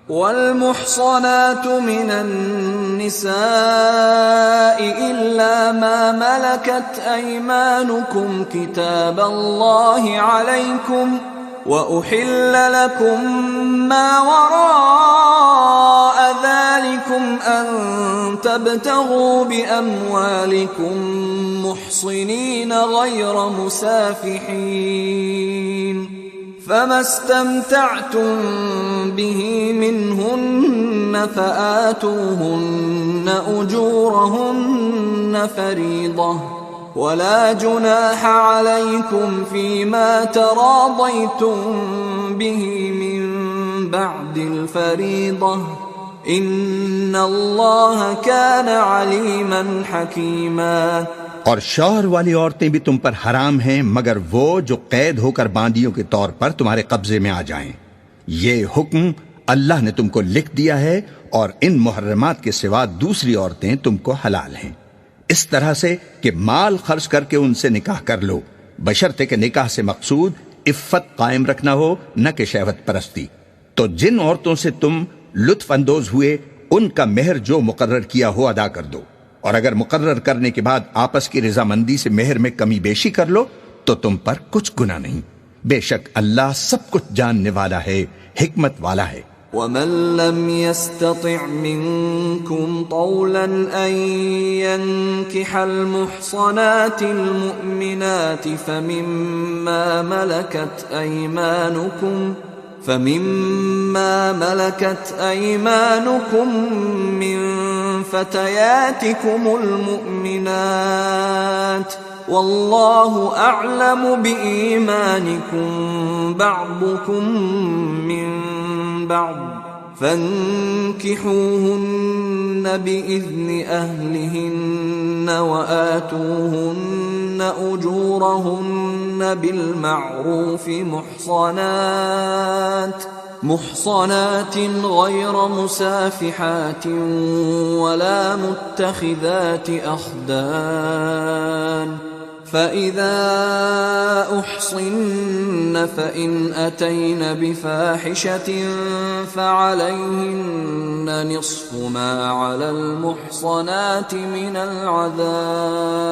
والمحصنات من النساء إلا ما ملكت أيمانكم كتاب الله عليكم وأحل لكم ما وراء ذلكم أن تبتغوا بأموالكم محصنين غير مسافحين فما استمتعتم به منهن فآتوهن أجورهن فريضة ولا جناح عليكم فيما تراضيتم به من بعد الفريضة إن الله كان عليما حكيما۔ اور شوہر والی عورتیں بھی تم پر حرام ہیں مگر وہ جو قید ہو کر باندیوں کے طور پر تمہارے قبضے میں آ جائیں۔ یہ حکم اللہ نے تم کو لکھ دیا ہے، اور ان محرمات کے سوا دوسری عورتیں تم کو حلال ہیں، اس طرح سے کہ مال خرچ کر کے ان سے نکاح کر لو، بشرطے کہ نکاح سے مقصود عفت قائم رکھنا ہو، نہ کہ شہوت پرستی۔ تو جن عورتوں سے تم لطف اندوز ہوئے ان کا مہر جو مقرر کیا ہو ادا کر دو، اور اگر مقرر کرنے کے بعد آپس کی رضامندی سے مہر میں کمی بیشی کر لو تو تم پر کچھ گناہ نہیں، بے شک اللہ سب کچھ جاننے والا ہے، حکمت والا ہے۔ ومن لم يستطع منكم طولا أن ينكح المحصنات المؤمنات فمما ملكت أيمانكم من فتياتكم المؤمنات والله أعلم بإيمانكم بعضكم من بعض فانكحوهن بإذن أهلهن وآتوهن أجورهن بالمعروف محصنات غير مسافحات ولا متخذات أخدان فإذا أحصن فإن أتين بفاحشة فعليهن نصف ما على المحصنات من العذاب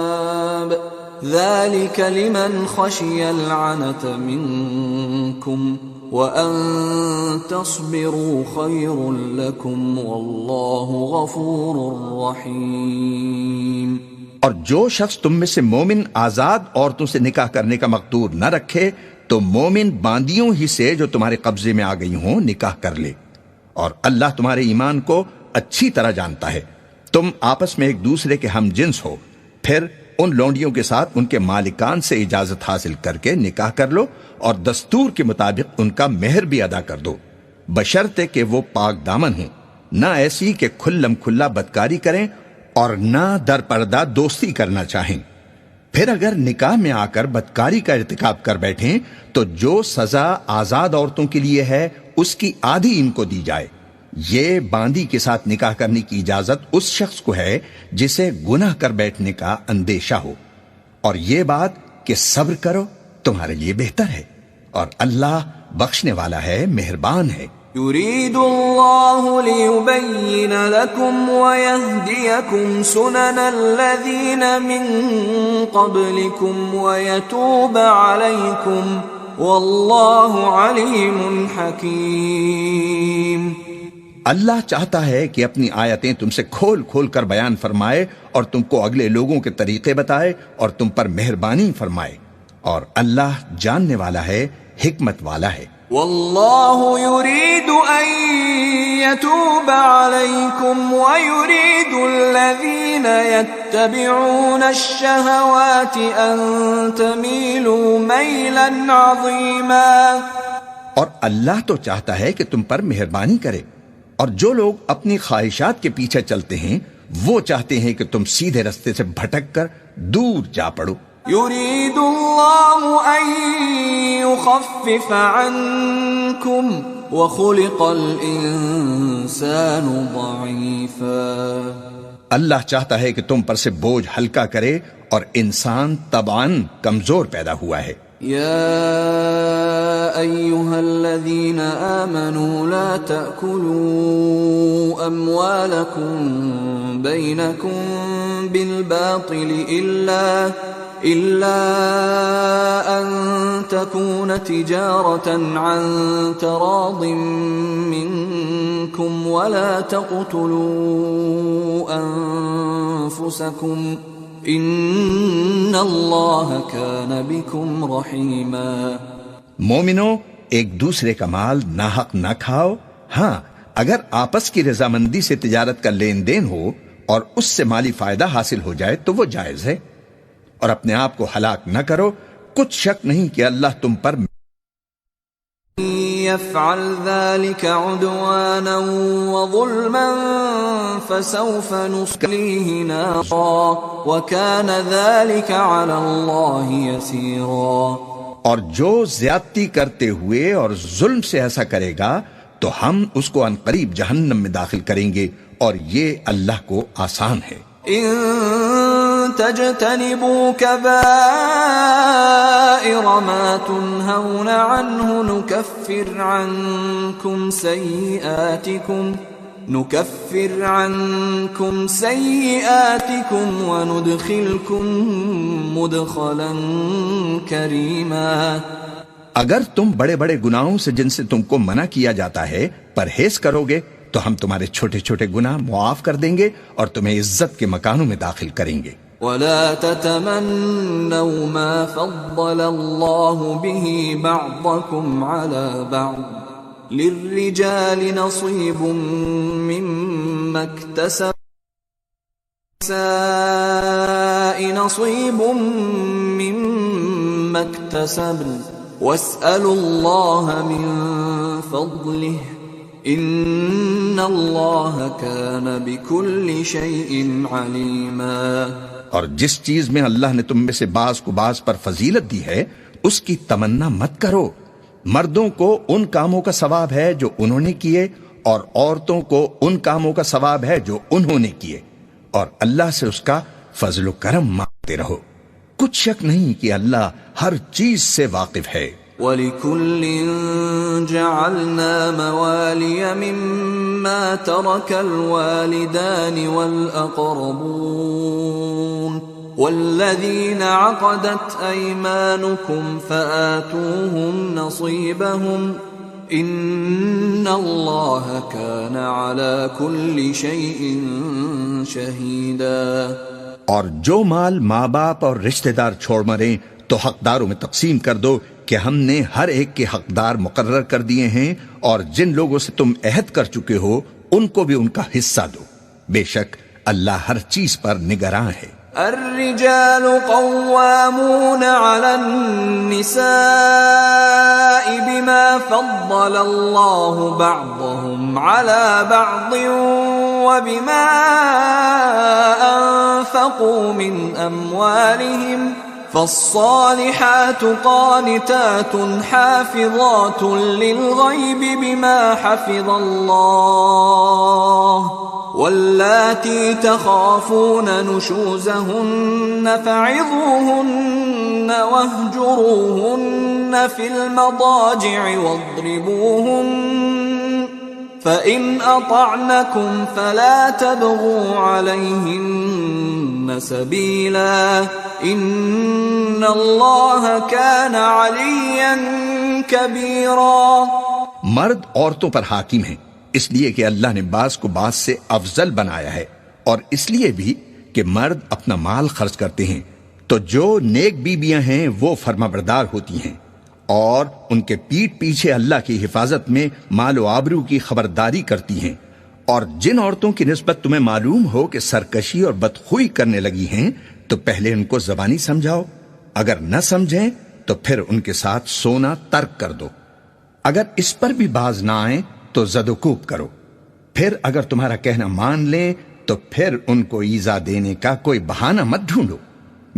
ذلك لمن خشي العنة منكم وَأَن تَصْبِرُوا خَيْرٌ لَكُمْ وَاللَّهُ غَفُورٌ رَحِيمٌ۔ اور جو شخص تم میں سے مومن آزاد عورتوں سے نکاح کرنے کا مقدور نہ رکھے تو مومن باندیوں ہی سے جو تمہارے قبضے میں آ گئی ہوں نکاح کر لے، اور اللہ تمہارے ایمان کو اچھی طرح جانتا ہے۔ تم آپس میں ایک دوسرے کے ہم جنس ہو، پھر ان لونڈیوں کے ساتھ ان کے مالکان سے اجازت حاصل کر کے نکاح کر لو، اور دستور کے مطابق ان کا مہر بھی ادا کر دو، بشرطے کہ وہ پاک دامن ہوں، نہ ایسی کہ کھلم کھلا بدکاری کریں اور نہ در پردہ دوستی کرنا چاہیں۔ پھر اگر نکاح میں آ کر بدکاری کا ارتکاب کر بیٹھیں تو جو سزا آزاد عورتوں کے لیے ہے اس کی آدھی ان کو دی جائے۔ یہ باندی کے ساتھ نکاح کرنے کی اجازت اس شخص کو ہے جسے گناہ کر بیٹھنے کا اندیشہ ہو، اور یہ بات کہ صبر کرو تمہارے لیے بہتر ہے، اور اللہ بخشنے والا ہے، مہربان ہے۔ يريد الله ليبين لكم ويهديكم سنن الذين من قبلكم ويتوب عليكم والله عليم حكيم۔ اللہ چاہتا ہے کہ اپنی آیتیں تم سے کھول کھول کر بیان فرمائے اور تم کو اگلے لوگوں کے طریقے بتائے اور تم پر مہربانی فرمائے، اور اللہ جاننے والا ہے، حکمت والا ہے۔ والله يريد أن يتوب عليكم ويريد الذين يتبعون الشهوات أن تميلوا ميلا عظيما۔ اور اللہ تو چاہتا ہے کہ تم پر مہربانی کرے، اور جو لوگ اپنی خواہشات کے پیچھے چلتے ہیں وہ چاہتے ہیں کہ تم سیدھے رستے سے بھٹک کر دور جا پڑو۔ يريد الله أن يخفف عنكم وخلق الإنسان ضعيفا۔ اللہ چاہتا ہے کہ تم پر سے بوجھ ہلکا کرے، اور انسان طبعاً کمزور پیدا ہوا ہے۔ يا أيها الذين آمنوا لا تأكلوا أموالكم بينكم بالباطل إلا أن تكون تجارة عن تراض منكم ولا تقتلوا أنفسكم ان اللہ کان بکم رحیما۔ مومنو، ایک دوسرے کا مال ناحق نہ کھاؤ۔ ہاں، اگر آپس کی رضامندی سے تجارت کا لین دین ہو اور اس سے مالی فائدہ حاصل ہو جائے تو وہ جائز ہے، اور اپنے آپ کو ہلاک نہ کرو، کچھ شک نہیں کہ اللہ تم پر يفعل ذلك عدوانا وظلما فسوف نصليه نارا وكان ذلك على الله يسيرا۔ اور جو زیادتی کرتے ہوئے اور ظلم سے ایسا کرے گا تو ہم اس کو عنقریب جہنم میں داخل کریں گے، اور یہ اللہ کو آسان ہے۔ ان تجتنبوا كبائر ما تنهون عنه نكفر عنكم سيئاتكم وندخلكم مدخلا كريما۔ اگر تم بڑے بڑے گناہوں سے جن سے تم کو منع کیا جاتا ہے پرہیز کرو گے تو ہم تمہارے چھوٹے چھوٹے گناہ معاف کر دیں گے اور تمہیں عزت کے مکانوں میں داخل کریں گے۔ ولا تتمنوا ما فضل الله به بعضكم على بعض للرجال نصيب مما اكتسبوا وللنساء نصيب مما اكتسبن واسألوا الله من فضله ان اللہ کان بکل شیء علیما۔ اور جس چیز میں اللہ نے تم میں سے بعض کو بعض پر فضیلت دی ہے اس کی تمنا مت کرو۔ مردوں کو ان کاموں کا ثواب ہے جو انہوں نے کیے، اور عورتوں کو ان کاموں کا ثواب ہے جو انہوں نے کیے، اور اللہ سے اس کا فضل و کرم مانگتے رہو۔ کچھ شک نہیں کہ اللہ ہر چیز سے واقف ہے۔ وَلِكُلٍّ جَعَلْنَا مَوَالِيَ مِمَّا تَرَكَ الْوَالِدَانِ وَالْأَقْرَبُونَ وَالَّذِينَ عَقَدَتْ أَيْمَانُكُمْ فَآتُوهُمْ نَصِيبَهُمْ إِنَّ اللَّهَ كَانَ عَلَى كُلِّ شَيْءٍ شَهِيدًا۔ اور جو مال ماں باپ اور رشتہ دار چھوڑ مریں تو حقداروں میں تقسیم کر دو کہ ہم نے ہر ایک کے حقدار مقرر کر دیے ہیں، اور جن لوگوں سے تم عہد کر چکے ہو ان کو بھی ان کا حصہ دو، بے شک اللہ ہر چیز پر نگراں ہے۔ الرجال قوامون على النساء بما فضل الله بعضهم على بعض وبما أنفقوا من أموالهم فالصالحات قانتات حافظات للغيب بما حفظ الله واللاتي تخافون نشوزهن فعظوهن واهجروهن في المضاجع واضربوهن فإن أطعنكم فلا تبغوا عليهن سبيلا إن الله كان عليا كبيرا۔ مرد عورتوں پر حاکم ہیں اس لیے کہ اللہ نے بعض کو بعض سے افضل بنایا ہے، اور اس لیے بھی کہ مرد اپنا مال خرچ کرتے ہیں، تو جو نیک بیویاں ہیں وہ فرما بردار ہوتی ہیں اور ان کے پیٹھ پیچھے اللہ کی حفاظت میں مال و آبرو کی خبرداری کرتی ہیں۔ اور جن عورتوں کی نسبت تمہیں معلوم ہو کہ سرکشی اور بدخوئی کرنے لگی ہیں تو پہلے ان کو زبانی سمجھاؤ، اگر نہ سمجھیں تو پھر ان کے ساتھ سونا ترک کر دو، اگر اس پر بھی باز نہ آئیں تو زد و کوب کرو، پھر اگر تمہارا کہنا مان لیں تو پھر ان کو ایذا دینے کا کوئی بہانہ مت ڈھونڈو،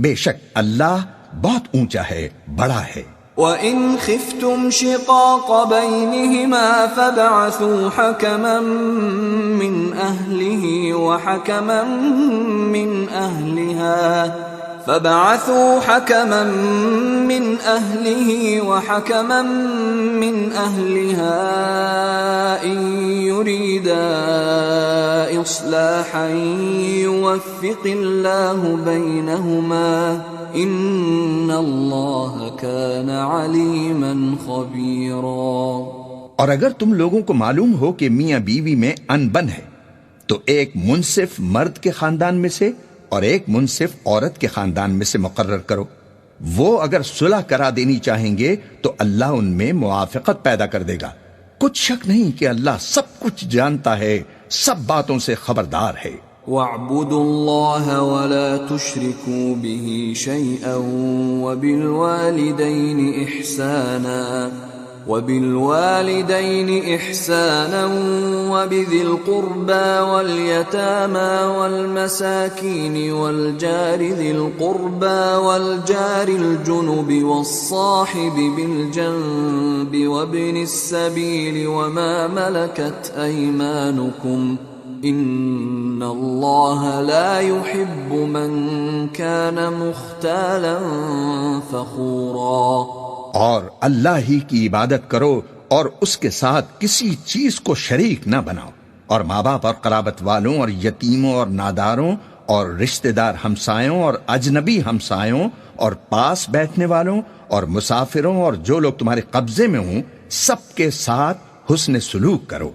بے شک اللہ بہت اونچا ہے، بڑا ہے۔ وَإِنْ خِفْتُمْ شِقَاقَ بَيْنِهِمَا فَابْعَثُوا حَكَمًا مِّنْ أَهْلِهِ وَحَكَمًا مِّنْ أَهْلِهَا فبعثوا حكما من أهله وحكما من أهلها إن يريدا إصلاحا يوفق الله بينهما إن الله كان عليما خبيرا۔ اور اگر تم لوگوں کو معلوم ہو کہ میاں بیوی میں انبن ہے تو ایک منصف مرد کے خاندان میں سے اور ایک منصف عورت کے خاندان میں سے مقرر کرو۔ وہ اگر صلح کرا دینی چاہیں گے تو اللہ ان میں موافقت پیدا کر دے گا۔ کچھ شک نہیں کہ اللہ سب کچھ جانتا ہے، سب باتوں سے خبردار ہے۔ وَاعْبُدُوا اللَّهَ وَلَا تُشْرِكُوا بِهِ شَيْئًا وَبِالْوَالِدَيْنِ إِحْسَانًا وَبِذِي الْقُرْبَى وَالْيَتَامَى وَالْمَسَاكِينِ وَالْجَارِ ذِي الْقُرْبَى وَالْجَارِ الْجُنُبِ وَالصَّاحِبِ بِالْجَنبِ وَابْنِ السَّبِيلِ وَمَا مَلَكَتْ أَيْمَانُكُمْ إِنَّ اللَّهَ لَا يُحِبُّ مَنْ كَانَ مُخْتَالًا فَخُورًا۔ اور اللہ ہی کی عبادت کرو اور اس کے ساتھ کسی چیز کو شریک نہ بناؤ، اور ماں باپ اور قرابت والوں اور یتیموں اور ناداروں اور رشتہ دار ہمسایوں اور اجنبی ہمسایوں اور پاس بیٹھنے والوں اور مسافروں اور جو لوگ تمہارے قبضے میں ہوں سب کے ساتھ حسن سلوک کرو۔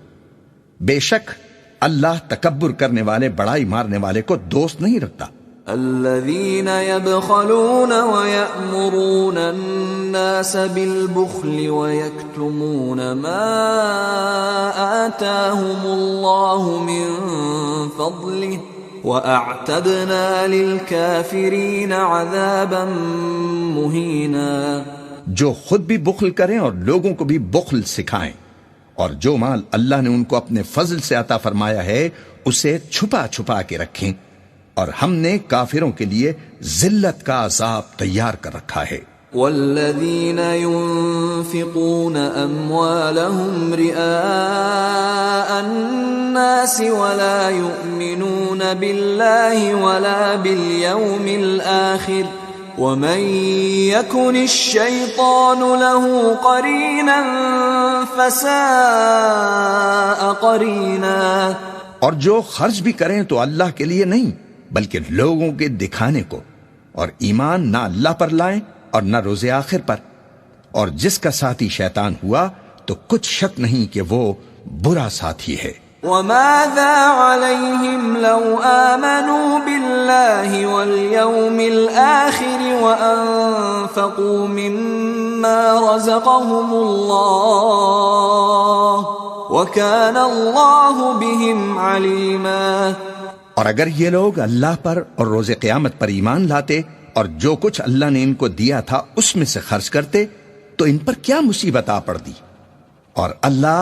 بے شک اللہ تکبر کرنے والے، بڑائی مارنے والے کو دوست نہیں رکھتا۔ الذين يبخلون ويأمرون الناس بالبخل ويكتمون ما آتاهم الله من فضله وأعتدنا للكافرين عذابا مهينا۔ جو خود بھی بخل کریں اور لوگوں کو بھی بخل سکھائیں، اور جو مال اللہ نے ان کو اپنے فضل سے عطا فرمایا ہے اسے چھپا چھپا کے رکھیں، اور ہم نے کافروں کے لیے ذلت کا عذاب تیار کر رکھا ہے۔ والذین ينفقون اموالهم رئاء الناس ولا يؤمنون بالله ولا باليوم الآخر ومن يكن الشيطان له قرينا فساء قرينا۔ اور جو خرچ بھی کریں تو اللہ کے لیے نہیں بلکہ لوگوں کے دکھانے کو، اور ایمان نہ اللہ پر لائیں اور نہ روز آخر پر، اور جس کا ساتھی شیطان ہوا تو کچھ شک نہیں کہ وہ برا ساتھی ہے۔ وَمَاذَا عَلَيْهِمْ لَوْ آمَنُوا بِاللَّهِ وَالْيَوْمِ الْآخِرِ وَأَنفَقُوا مِمَّا رَزَقَهُمُ اللَّهُ وَكَانَ اللَّهُ بِهِمْ عَلِيمًا۔ اور اگر یہ لوگ اللہ پر اور روز قیامت پر ایمان لاتے اور جو کچھ اللہ نے ان کو دیا تھا اس میں سے خرچ کرتے تو ان پر کیا مصیبت آ پڑ دی، اور اللہ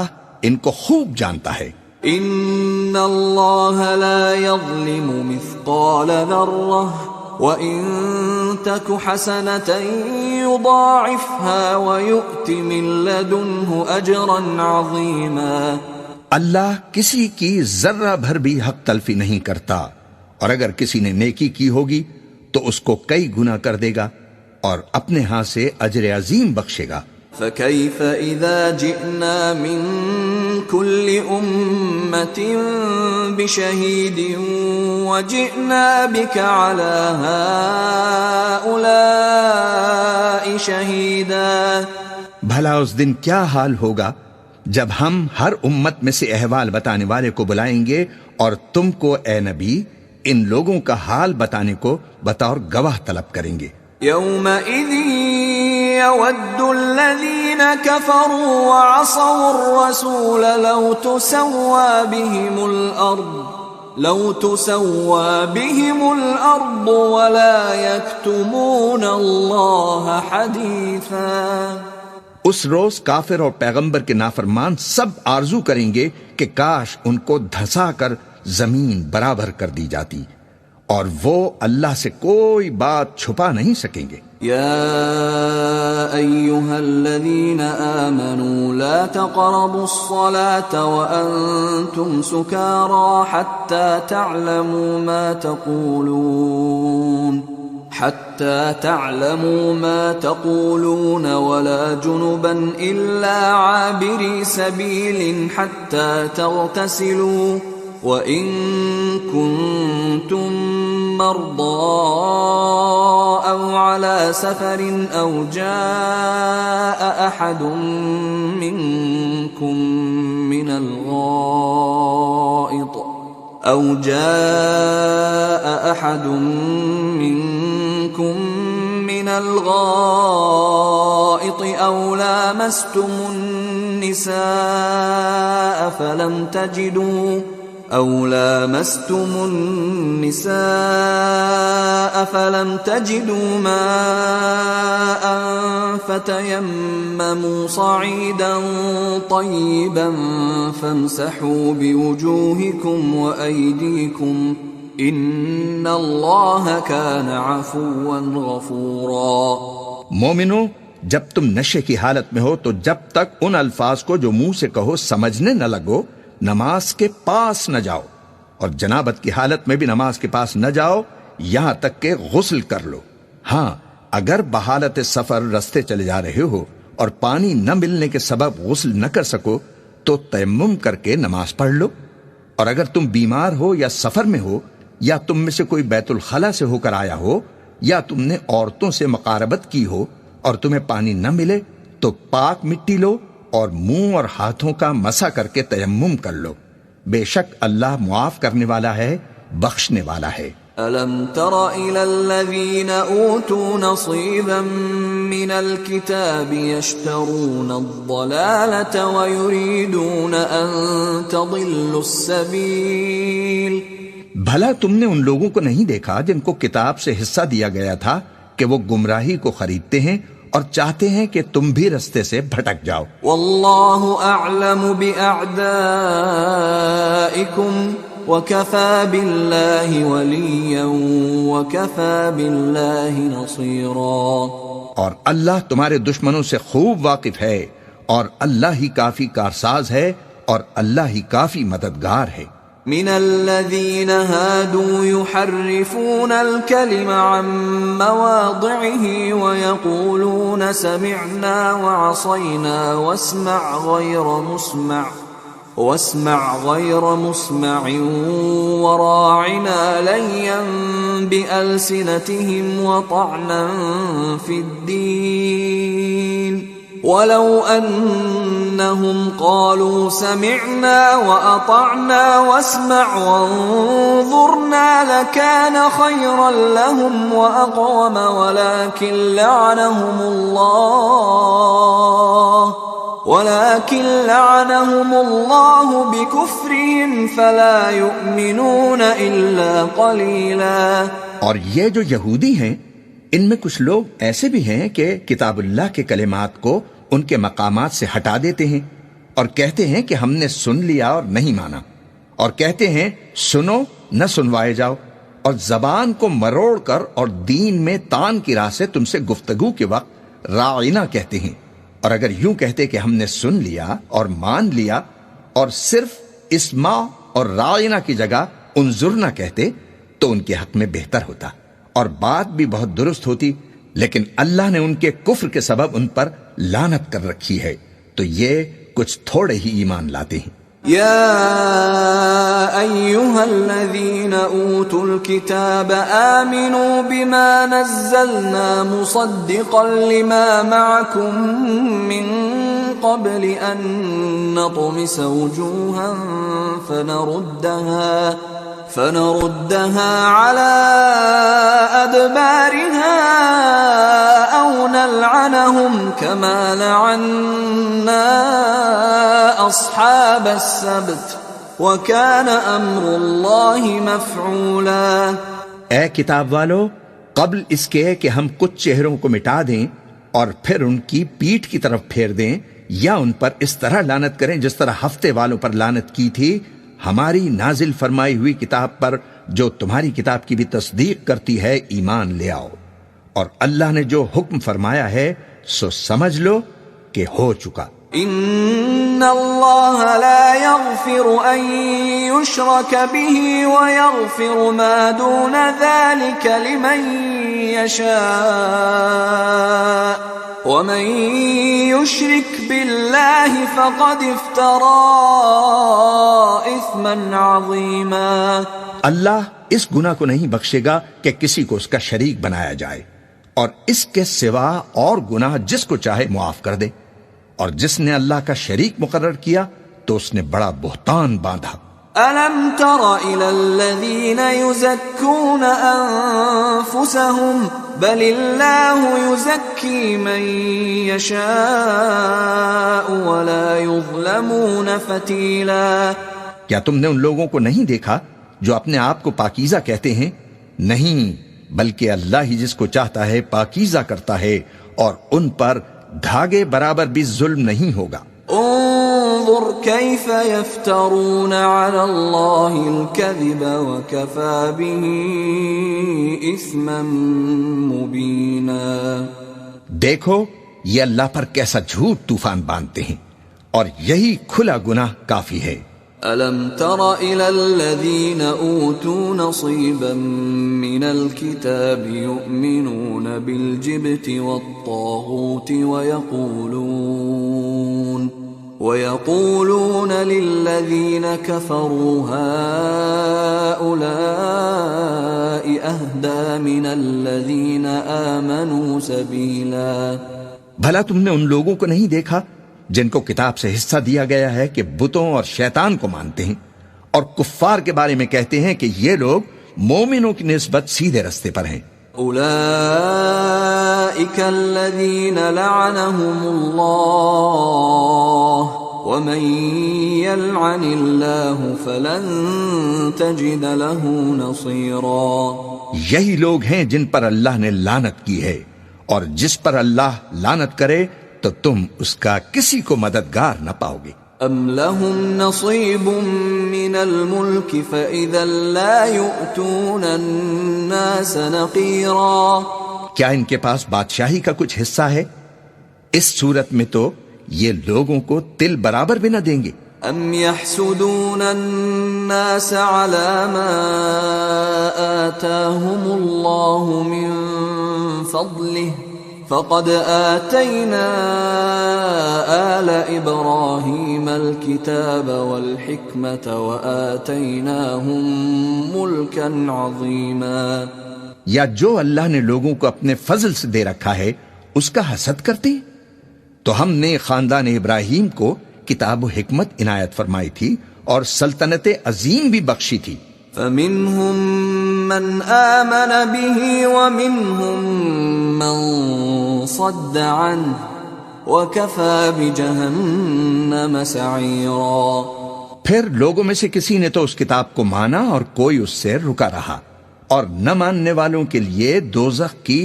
ان کو خوب جانتا ہے۔ ان اللہ لا یظلم مثقال ذرہ وَإِن تَكُ حَسَنَةً يُضَاعِفْهَا وَيُؤْتِ مِن لَّدُنْهُ أَجْرًا عَظِيمًا۔ اللہ کسی کی ذرہ بھر بھی حق تلفی نہیں کرتا، اور اگر کسی نے نیکی کی ہوگی تو اس کو کئی گنا کر دے گا اور اپنے ہاں سے اجر عظیم بخشے گا۔ فَكَيْفَ إِذَا جِئْنَا مِن كُلِّ أُمَّةٍ بِشَهِيدٍ وَجِئْنَا بِكَ عَلَى هَؤُلَاءِ شَهِيدًا۔ بھلا اس دن کیا حال ہوگا جب ہم ہر امت میں سے احوال بتانے والے کو بلائیں گے اور تم کو اے نبی ان لوگوں کا حال بتانے کو بطور گواہ طلب کریں گے۔ يَوْمَئِذٍ يَوَدُّ الَّذِينَ كَفَرُوا وَعَصَوُا الرَّسُولَ لَوْ تُسَوَّى بِهِمُ الْأَرْضُ وَلَا يَكْتُمُونَ اللَّهَ حَدِيثًا۔ اس روز کافر اور پیغمبر کے نافرمان سب آرزو کریں گے کہ کاش ان کو دھسا کر زمین برابر کر دی جاتی، اور وہ اللہ سے کوئی بات چھپا نہیں سکیں گے۔ یا ایھا الذین آمنوا لا تقربوا الصلاة وانتم سکارى حتى تعلموا ما تقولون حتى تعلموا ما تقولون ولا جنبا إلا عابري سبيل حتى تغتسلوا وإن كنتم مرضى أو على سفر أو جاء أحد منكم من الغائط أو لامستم النساء فلم تجدوا ماء فتيمموا صعيدا طيبا فامسحوا بوجوهكم وأيديكم إن الله كان عفوا غفورا۔ مومنو، جب تم نشے کی حالت میں ہو تو جب تک ان الفاظ کو جو منہ سے کہو سمجھنے نہ لگو نماز کے پاس نہ جاؤ، اور جنابت کی حالت میں بھی نماز کے پاس نہ جاؤ یہاں تک کہ غسل کر لو۔ ہاں، اگر بحالت سفر رستے چلے جا رہے ہو اور پانی نہ ملنے کے سبب غسل نہ کر سکو تو تیمم کر کے نماز پڑھ لو، اور اگر تم بیمار ہو یا سفر میں ہو یا تم میں سے کوئی بیت الخلا سے ہو کر آیا ہو یا تم نے عورتوں سے مقاربت کی ہو اور تمہیں پانی نہ ملے تو پاک مٹی لو اور منہ اور ہاتھوں کا مسح کر کے تیمم کر لو، بے شک اللہ معاف کرنے والا ہے، بخشنے والا ہے۔ أَلَمْ تَرَ إِلَى الَّذِينَ أُوتُوا نَصِيبًا مِّنَ الْكِتَابِ يَشْتَرُونَ الضَّلَالَةَ وَيُرِيدُونَ أَن تَضِلُّوا السَّبِيلَ۔ بھلا تم نے ان لوگوں کو نہیں دیکھا جن کو کتاب سے حصہ دیا گیا تھا کہ وہ گمراہی کو خریدتے ہیں اور چاہتے ہیں کہ تم بھی رستے سے بھٹک جاؤ۔ واللہ اعلم بأعدائکم وکفى باللہ ولیا وکفى باللہ نصیرا۔ اور اللہ تمہارے دشمنوں سے خوب واقف ہے اور اللہ ہی کافی کارساز ہے اور اللہ ہی کافی مددگار ہے۔ من الذين هادوا يحرفون الكلم عن مواضعه ويقولون سمعنا وعصينا واسمع غير مسمع وراعنا ليا بألسنتهم وطعنا في الدين ولو أنهم قالوا سمعنا وأطعنا واسمع وانظرنا لكان خيرا لهم وأقوم ولكن لعنهم الله بكفرهم فلا يؤمنون إلا قليلا۔ اور یہ جو یہودی ہیں ان میں کچھ لوگ ایسے بھی ہیں کہ کتاب اللہ کے کلمات کو ان کے مقامات سے ہٹا دیتے ہیں اور کہتے ہیں کہ ہم نے سن لیا اور نہیں مانا، اور کہتے ہیں سنو نہ سنوائے جاؤ، اور زبان کو مروڑ کر اور دین میں تان کی راہ سے تم سے گفتگو کے وقت راعنا کہتے ہیں، اور اگر یوں کہتے کہ ہم نے سن لیا اور مان لیا اور صرف اسما اور راعنا کی جگہ انظرنا کہتے تو ان کے حق میں بہتر ہوتا اور بات بھی بہت درست ہوتی، لیکن اللہ نے ان کے کفر کے سبب ان پر لعنت کر رکھی ہے، تو یہ کچھ تھوڑے ہی ایمان لاتے ہیں۔ يا أيها الذين أوتوا الكتاب آمنوا بما نزلنا مصدقا لما معكم من قبل أن نطمس وجوها فنردها على أدبارها أو نلعنهم كما لعنا أصحاب السبت وكان أمر الله مفعولا۔ اے کتاب والو، قبل اس کے کہ ہم کچھ چہروں کو مٹا دیں اور پھر ان کی پیٹھ کی طرف پھیر دیں یا ان پر اس طرح لعنت کریں جس طرح ہفتے والوں پر لعنت کی تھی، ہماری نازل فرمائی ہوئی کتاب پر جو تمہاری کتاب کی بھی تصدیق کرتی ہے ایمان لے آؤ، اور اللہ نے جو حکم فرمایا ہے سو سمجھ لو کہ ہو چکا۔ ان اللہ لا یغفر ان یشرک به ویغفر ما دون ذلك لمن یشاء ومن یشرک باللہ فقد افترى اثما عظیما. اللہ اس گناہ کو نہیں بخشے گا کہ کسی کو اس کا شریک بنایا جائے، اور اس کے سوا اور گناہ جس کو چاہے معاف کر دے، اور جس نے اللہ کا شریک مقرر کیا تو اس نے بڑا بہتان باندھا. أَلَمْ تَرَ إِلَى الَّذِينَ يُزَكُّونَ أَنفُسَهُمْ بَلِ اللَّهُ يُزَكِّي مَن يَشَاءُ وَلَا يُظْلَمُونَ فَتِيلًا. کیا تم نے ان لوگوں کو نہیں دیکھا جو اپنے آپ کو پاکیزہ کہتے ہیں؟ نہیں، بلکہ اللہ ہی جس کو چاہتا ہے پاکیزہ کرتا ہے، اور ان پر دھاگے برابر بھی ظلم نہیں ہوگا. انظر كيف يفترون على الله الكذب وكفى به اثما مبينا. دیکھو یہ اللہ پر کیسا جھوٹ طوفان باندھتے ہیں، اور یہی کھلا گناہ کافی ہے. أَلَمْ تَرَ إِلَى الَّذِينَ أُوتُوا نَصِيبًا مِّنَ الْكِتَابِ يُؤْمِنُونَ بِالْجِبْتِ وَالطَّاغُوتِ وَيَقُولُونَ لِلَّذِينَ كَفَرُوا هَؤُلَاءِ أَهْدَى مِنَ الَّذِينَ آمَنُوا سَبِيلًا. بھلا تم نے ان لوگوں کو نہیں دیکھا جن کو کتاب سے حصہ دیا گیا ہے کہ بتوں اور شیطان کو مانتے ہیں، اور کفار کے بارے میں کہتے ہیں کہ یہ لوگ مومنوں کی نسبت سیدھے رستے پر ہیں. اولئک الذین لعنهم اللہ ومن یلعن اللہ فلن تجد له نصیرا. یہی لوگ ہیں جن پر اللہ نے لعنت کی ہے، اور جس پر اللہ لعنت کرے تو تم اس کا کسی کو مددگار نہ پاؤ گے. ام لهم نصیب من الملک فاذا لا یؤتون الناس نقیرا. کیا ان کے پاس بادشاہی کا کچھ حصہ ہے؟ اس صورت میں تو یہ لوگوں کو تل برابر بھی نہ دیں گے. ام يحسدون الناس على ما آتاهم الله من فضله فقد آتينا آل إبراهيم الكتاب والحكمة وآتيناهم ملكا عظيما. یا جو اللہ نے لوگوں کو اپنے فضل سے دے رکھا ہے اس کا حسد کرتے ہیں؟ تو ہم نے خاندان ابراہیم کو کتاب و حکمت عنایت فرمائی تھی اور سلطنت عظیم بھی بخشی تھی. فمنهم من آمن به ومنهم من صد عنه وكفى بجهنم سعيرا. پھر لوگوں میں سے کسی نے تو اس کتاب کو مانا اور کوئی اس سے رکا رہا، اور نہ ماننے والوں کے لیے دوزخ کی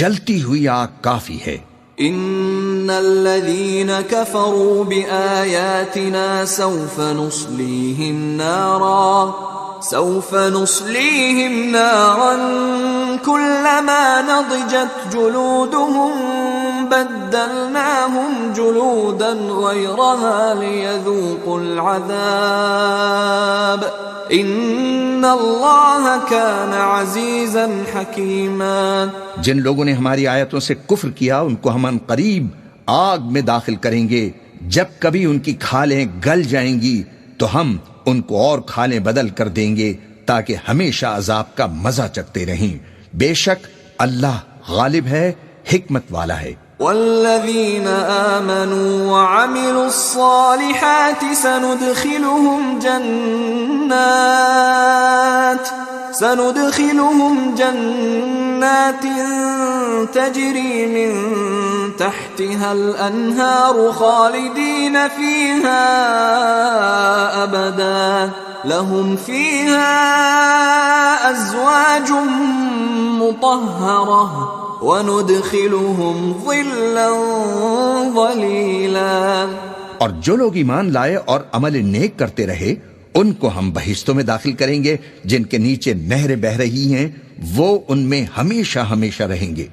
جلتی ہوئی آگ کافی ہے. ان الذين كفروا بآياتنا سوف نصليهم نارا كلما نضجت جلودهم بدلناهم جلودا غيرها ليذوقوا العذاب ان اللہ کان عزیزا حکیما. جن لوگوں نے ہماری آیتوں سے کفر کیا ان کو ہم ان قریب آگ میں داخل کریں گے. جب کبھی ان کی کھالیں گل جائیں گی تو ہم ان کو اور کھالیں بدل کر دیں گے تاکہ ہمیشہ عذاب کا مزہ چکتے رہیں. بے شک اللہ غالب ہے، حکمت والا ہے. والذین آمنوا وعملوا الصالحات سندخلهم جنات تجری من تحتها الانہار خالدین فیہا ابدا لهم فیہا ازواج مطہرہ وَنُدْخِلُهُمْ ظِلًّا ظَلِيلًا. اور جو لوگ ایمان لائے اور عمل نیک کرتے رہے ان کو ہم بہشتوں میں داخل کریں گے جن کے نیچے نہریں بہ رہی ہیں، وہ ان میں ہمیشہ ہمیشہ رہیں گے.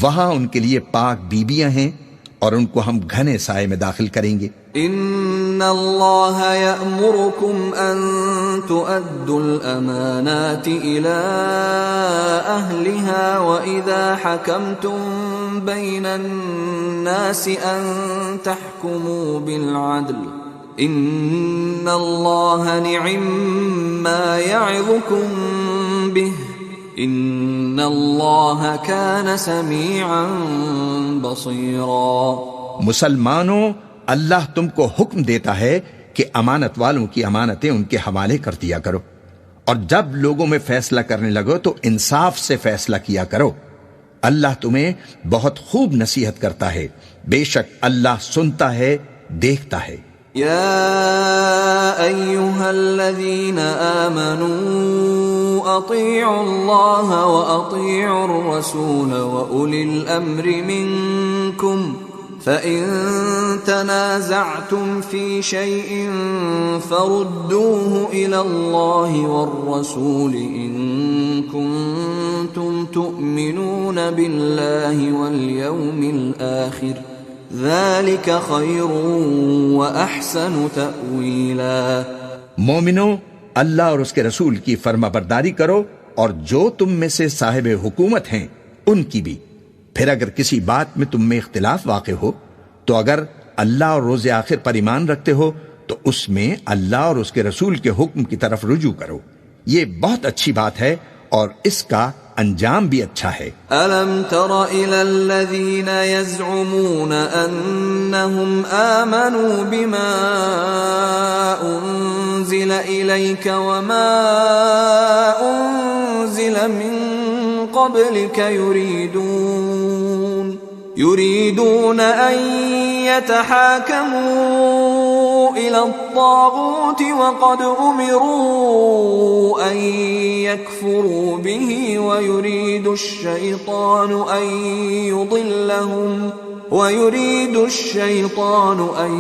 وہاں ان کے لیے پاک بیبیاں ہیں اور ان کو ہم گھنے سائے میں داخل کریں گے۔ ان اللہ یأمرکم ان تؤدوا الامانات الى اہلها واذا حکمتم بین الناس ان تحکموا بالعدل ان اللہ نعم ما یعظکم به ان اللہ کان سمیعا بصیرا۔ مسلمانوں، اللہ تم کو حکم دیتا ہے کہ امانت والوں کی امانتیں ان کے حوالے کر دیا کرو، اور جب لوگوں میں فیصلہ کرنے لگو تو انصاف سے فیصلہ کیا کرو۔ اللہ تمہیں بہت خوب نصیحت کرتا ہے، بے شک اللہ سنتا ہے، دیکھتا ہے۔ يا أيها الذين آمنوا أطيعوا الله وأطيعوا الرسول وأولي الأمر منكم فإن تنازعتم في شيء فردوه إلى الله والرسول إن كنتم تؤمنون بالله واليوم الآخر ذلك خیر واحسن تأویلا۔ مومنو، اللہ اور اس کے رسول کی فرما برداری کرو، اور جو تم میں سے صاحب حکومت ہیں ان کی بھی۔ پھر اگر کسی بات میں تم میں اختلاف واقع ہو تو اگر اللہ اور روز آخر پر ایمان رکھتے ہو تو اس میں اللہ اور اس کے رسول کے حکم کی طرف رجوع کرو، یہ بہت اچھی بات ہے اور اس کا انجام بھی اچھا ہے۔ أَلَمْ تَرَ إِلَى الَّذِينَ يَزْعُمُونَ أَنَّهُمْ آمَنُوا بِمَا أُنزِلَ إِلَيْكَ وَمَا أُنزِلَ مِن قَبْلِكَ يُرِيدُونَ أَن يَتَحَاكَمُوا إِلَى الطَّاغُوتِ وَقَدْ أُمِرُوا أَن يَكْفُرُوا بِهِ وَيُرِيدُ الشَّيْطَانُ أَن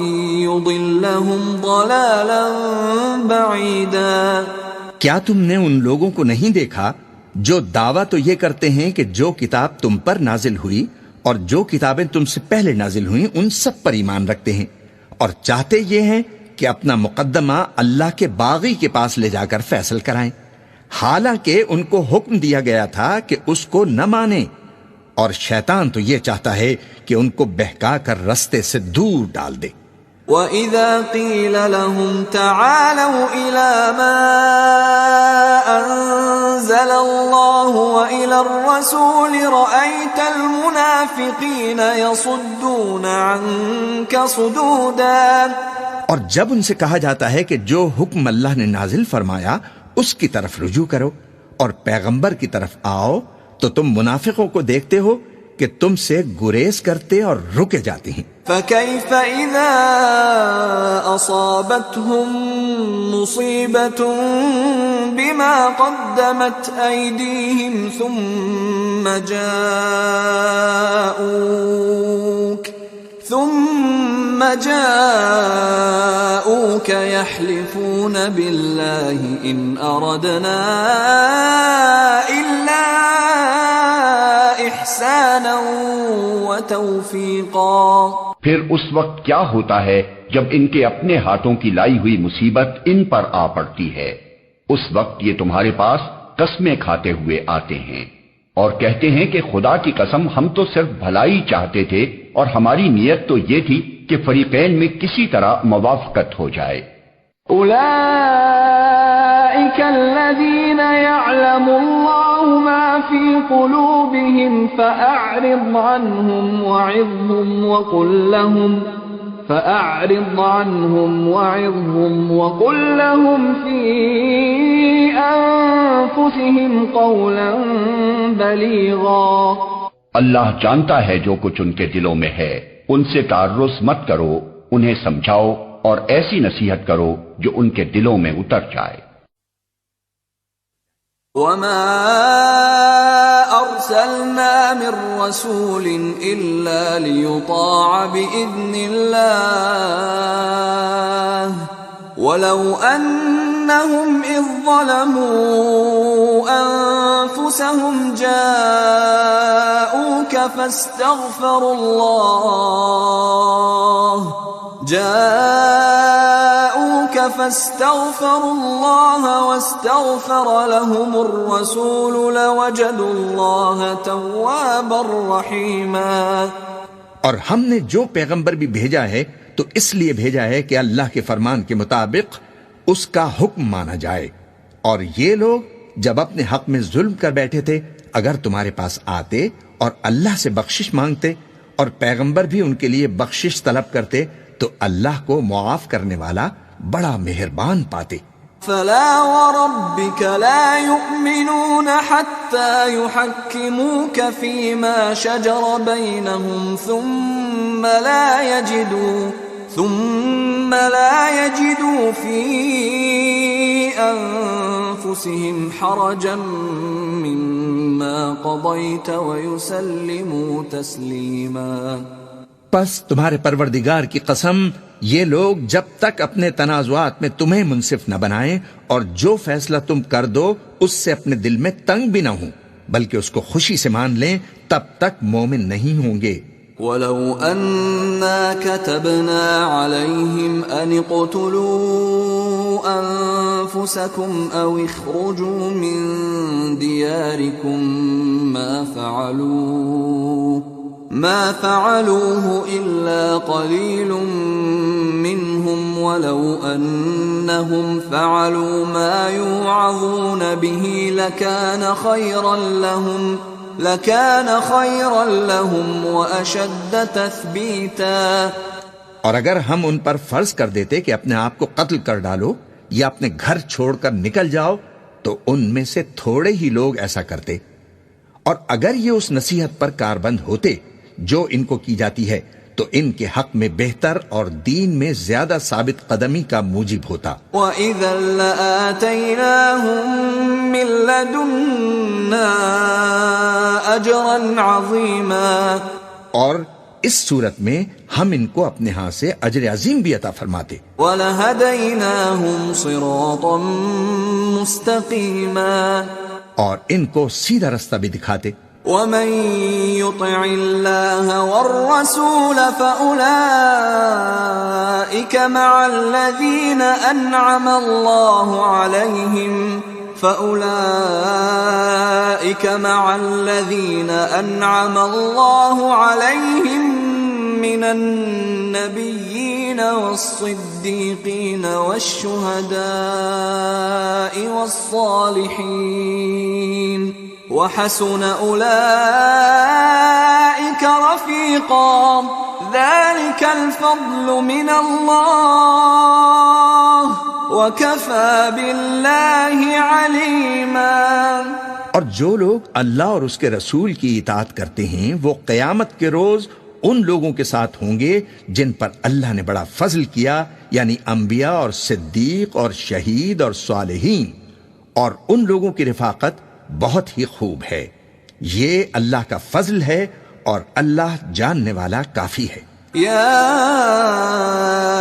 يُضِلَّهُمْ ضَلَالًا بَعِيدًا۔ کیا تم نے ان لوگوں کو نہیں دیکھا جو دعویٰ تو یہ کرتے ہیں کہ جو کتاب تم پر نازل ہوئی اور جو کتابیں تم سے پہلے نازل ہوئیں ان سب پر ایمان رکھتے ہیں، اور چاہتے یہ ہیں کہ اپنا مقدمہ اللہ کے باغی کے پاس لے جا کر فیصل کرائیں، حالانکہ ان کو حکم دیا گیا تھا کہ اس کو نہ مانیں، اور شیطان تو یہ چاہتا ہے کہ ان کو بہکا کر رستے سے دور ڈال دے۔ وَإِذَا قِيلَ لَهُمْ تَعَالَوْا إِلَى مَا أَنزَلَ اللَّهُ وَإِلَى الرَّسُولِ رَأَيْتَ الْمُنَافِقِينَ يَصُدُّونَ عَنكَ صُدُودًا۔ اور جب ان سے کہا جاتا ہے کہ جو حکم اللہ نے نازل فرمایا اس کی طرف رجوع کرو اور پیغمبر کی طرف آؤ تو تم منافقوں کو دیکھتے ہو کہ تم سے گریز کرتے اور رکے جاتے ہیں۔ فَكَيْفَ إِذَا أَصَابَتْهُم مُّصِيبَةٌ بِمَا قَدَّمَتْ أَيْدِيهِمْ ثُمَّ جاءوك يحلفون بالله إن أردنا إلا إحسانا وتوفيقا۔ پھر اس وقت کیا ہوتا ہے جب ان کے اپنے ہاتھوں کی لائی ہوئی مصیبت ان پر آ پڑتی ہے؟ اس وقت یہ تمہارے پاس قسمیں کھاتے ہوئے آتے ہیں اور کہتے ہیں کہ خدا کی قسم ہم تو صرف بھلائی چاہتے تھے اور ہماری نیت تو یہ تھی کہ فریقین میں کسی طرح موافقت ہو جائے۔ أولئك الذين يعلم الله ما في قلوبهم فأعرض عنهم وقل لهم في أنفسهم قولا بليغا۔ اللہ جانتا ہے جو کچھ ان کے دلوں میں ہے، ان سے تعرض مت کرو، انہیں سمجھاؤ اور ایسی نصیحت کرو جو ان کے دلوں میں اتر جائے۔ وَمَا أَرْسَلْنَا مِن رَّسُولٍ إِلَّا لِيُطَاعَ بِإِذْنِ اللَّهِ ولو أنهم إذ ظلموا أنفسهم جاءوك فاستغفروا الله واستغفر لهم الرسول لوجدوا الله توابا رحيما۔ اور ہم نے جو پیغمبر بھی بھیجا ہے تو اس لیے بھیجا ہے کہ اللہ کے فرمان کے مطابق اس کا حکم مانا جائے، اور یہ لوگ جب اپنے حق میں ظلم کر بیٹھے تھے اگر تمہارے پاس آتے اور اللہ سے بخشش مانگتے اور پیغمبر بھی ان کے لیے بخشش طلب کرتے تو اللہ کو معاف کرنے والا بڑا مہربان پاتے۔ فلا وربك لا يؤمنون حتى يحكموك فيما شجر بينهم ثم لا يجدوا في أنفسهم حرجا مما قضيت ويسلموا تسليما۔ پس تمہارے پروردگار کی قسم، یہ لوگ جب تک اپنے تنازعات میں تمہیں منصف نہ بنائیں اور جو فیصلہ تم کر دو اس سے اپنے دل میں تنگ بھی نہ ہوں بلکہ اس کو خوشی سے مان لیں، تب تک مومن نہیں ہوں گے۔ وَلَوْ أَنَّا كَتَبْنَا عَلَيْهِمْ أَنِ اقْتُلُوا أَنفُسَكُمْ أَوْ اخْرُجُوا مِنْ دِيَارِكُمْ ما فعلوه إلا قليل منهم ولو أنهم فعلوا ما يوعظون به لكان خيرا لهم وأشد تثبيتا۔ اور اگر ہم ان پر فرض کر دیتے کہ اپنے آپ کو قتل کر ڈالو یا اپنے گھر چھوڑ کر نکل جاؤ تو ان میں سے تھوڑے ہی لوگ ایسا کرتے، اور اگر یہ اس نصیحت پر کاربند ہوتے جو ان کو کی جاتی ہے تو ان کے حق میں بہتر اور دین میں زیادہ ثابت قدمی کا موجب ہوتا۔ وَإِذًا لَآتَيْنَاهُم مِّن لَّدُنَّا أَجْرًا عَظِيمًا، اور اس صورت میں ہم ان کو اپنے ہاں سے اجر عظیم بھی عطا فرماتے۔ وَلَهَدَيْنَاهُمْ صِرَاطًا مُّسْتَقِيمًا، اور ان کو سیدھا رستہ بھی دکھاتے۔ وَمَن يُطِعِ اللَّهَ وَالرَّسُولَ فَأُولَئِكَ مَعَ الَّذِينَ أَنْعَمَ اللَّهُ عَلَيْهِمْ مِنَ النَّبِيِّينَ وَالصِّدِّيقِينَ وَالشُّهَدَاءِ وَالصَّالِحِينَ وَحَسُنَ أُولَئِكَ رَفِيقًا ذَلِكَ الْفَضْلُ مِنَ اللَّهِ وَكَفَى بِاللَّهِ عَلِيمًا۔ اور جو لوگ اللہ اور اس کے رسول کی اطاعت کرتے ہیں وہ قیامت کے روز ان لوگوں کے ساتھ ہوں گے جن پر اللہ نے بڑا فضل کیا، یعنی انبیاء اور صدیق اور شہید اور صالحین، اور ان لوگوں کی رفاقت بہت ہی خوب ہے۔ یہ اللہ کا فضل ہے اور اللہ جاننے والا کافی ہے۔ یا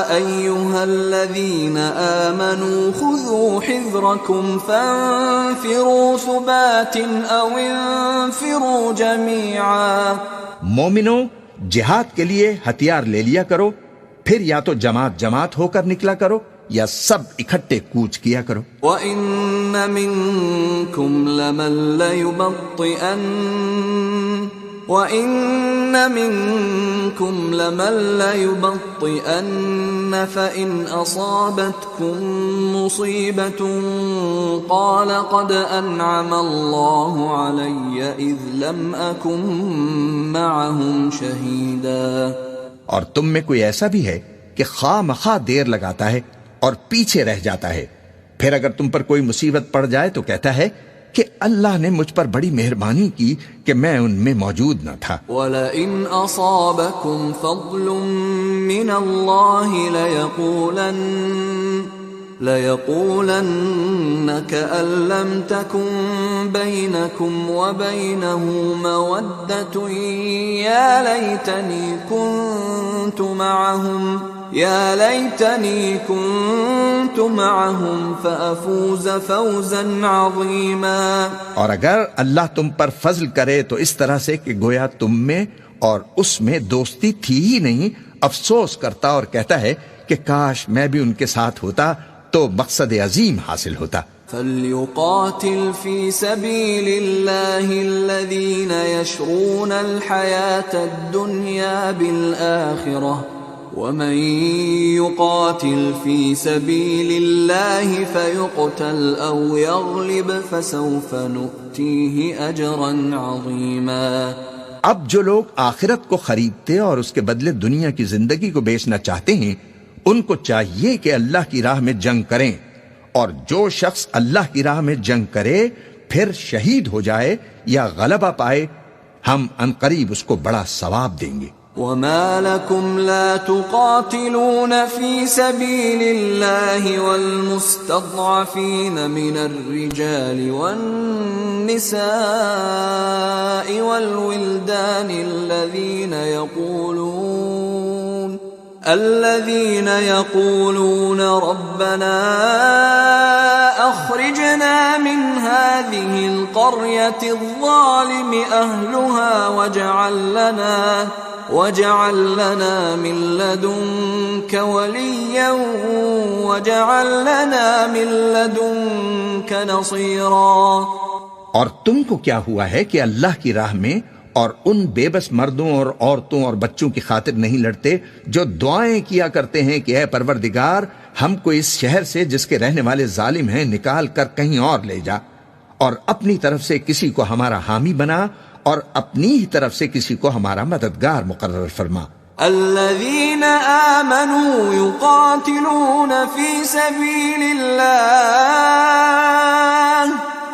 ایھا الذین آمنوا خذوا حذرکم فانفروا ثبات او انفروا جمیعا۔ مومنوں، جہاد کے لیے ہتھیار لے لیا کرو، پھر یا تو جماعت جماعت ہو کر نکلا کرو یا سب اکٹھے کوچ کیا کرو۔ وَإِنَّ مِنكُمْ لَمَن لَّيُبَطِّئَنَّ فَإِنْ أَصَابَتْكُم مُّصِيبَةٌ قَالَ قَدْ أَنْعَمَ اللَّهُ عَلَيَّ إِذْ لَمْ أَكُن مَّعَهُمْ شَهِيدًا۔ اور تم میں کوئی ایسا بھی ہے کہ خواہ مخواہ دیر لگاتا ہے اور پیچھے رہ جاتا ہے، پھر اگر تم پر کوئی مصیبت پڑ جائے تو کہتا ہے کہ اللہ نے مجھ پر بڑی مہربانی کی کہ میں ان میں موجود نہ تھا۔ وَلَئِنْ أَصَابَكُمْ فَضْلٌ مِّنَ اللَّهِ لَيَقُولَنَّ كَأَن لَّمْ تَكُن بَيْنَكُمْ وَبَيْنَهُ مَوَدَّةٌ يَا لَيْتَنِي كُنتُ مَعَهُمْ يا ليتني كنت معهم فأفوز فوزا عظيما. اور اگر اللہ تم پر فضل کرے تو اس طرح سے کہ گویا تم میں اور اس میں دوستی تھی ہی نہیں، افسوس کرتا اور کہتا ہے کہ کاش میں بھی ان کے ساتھ ہوتا تو مقصد عظیم حاصل ہوتا. فليقاتل في سبيل الله الذين يشرون الحياة الدنيا بالآخرة ومن يقاتل في سبيل الله فيقتل أو يغلب فسوف نؤتيه أجرا عظيما. اب جو لوگ آخرت کو خریدتے اور اس کے بدلے دنیا کی زندگی کو بیچنا چاہتے ہیں، ان کو چاہیے کہ اللہ کی راہ میں جنگ کریں، اور جو شخص اللہ کی راہ میں جنگ کرے پھر شہید ہو جائے یا غلبہ پائے، ہم عنقریب اس کو بڑا ثواب دیں گے. وما لكم لا تقاتلون في سبيل الله والمستضعفين من الرجال والنساء والولدان الذين يقولون ربنا أخرجنا من هذه القرية الظالم أهلها واجعل لنا من لدنك وليا واجعل لنا من لدنك نصيرا. اور تم کو کیا ہوا ہے کہ اللہ کی راہ میں اور ان بے بس مردوں اور عورتوں اور بچوں کی خاطر نہیں لڑتے جو دعائیں کیا کرتے ہیں کہ اے پروردگار ہم کو اس شہر سے جس کے رہنے والے ظالم ہیں نکال کر کہیں اور لے جا، اور اپنی طرف سے کسی کو ہمارا حامی بنا اور اپنی ہی طرف سے کسی کو ہمارا مددگار مقرر فرما. الذين آمنوا يقاتلون في سبيل الله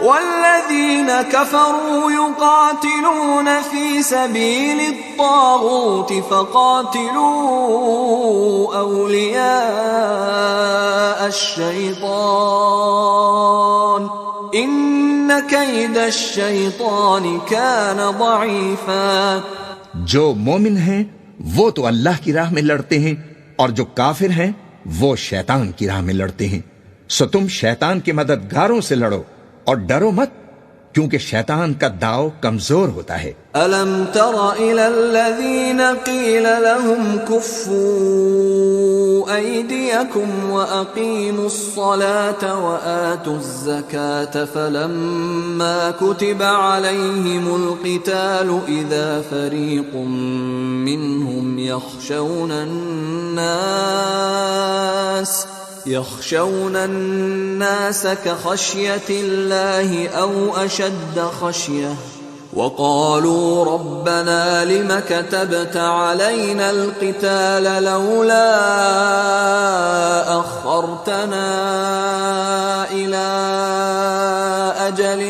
والذين كفروا يقاتلون في سبيل الطاغوت فقاتلوا أولياء الشيطان إن كيد الشيطان كان ضعيفا. جو مومن ہیں وہ تو اللہ کی راہ میں لڑتے ہیں، اور جو کافر ہیں وہ شیطان کی راہ میں لڑتے ہیں، سو تم شیطان کے مددگاروں سے لڑو اور ڈرو مت، کیونکہ شیطان کا داؤ کمزور ہوتا ہے. أَلَمْ تَرَ إِلَى الَّذِينَ قِيلَ لَهُمْ كُفُّوا أَيْدِيَكُمْ وَأَقِيمُوا الصَّلَاةَ وَآتُوا الزَّكَاةَ فَلَمَّا كُتِبَ عَلَيْهِمُ الْقِتَالُ إِذَا فَرِيقٌ مِّنْهُمْ يخشون الناس كخشية الله أو أشد خشية وقالوا ربنا لم كتبت علينا القتال لولا أخرتنا إلى أجل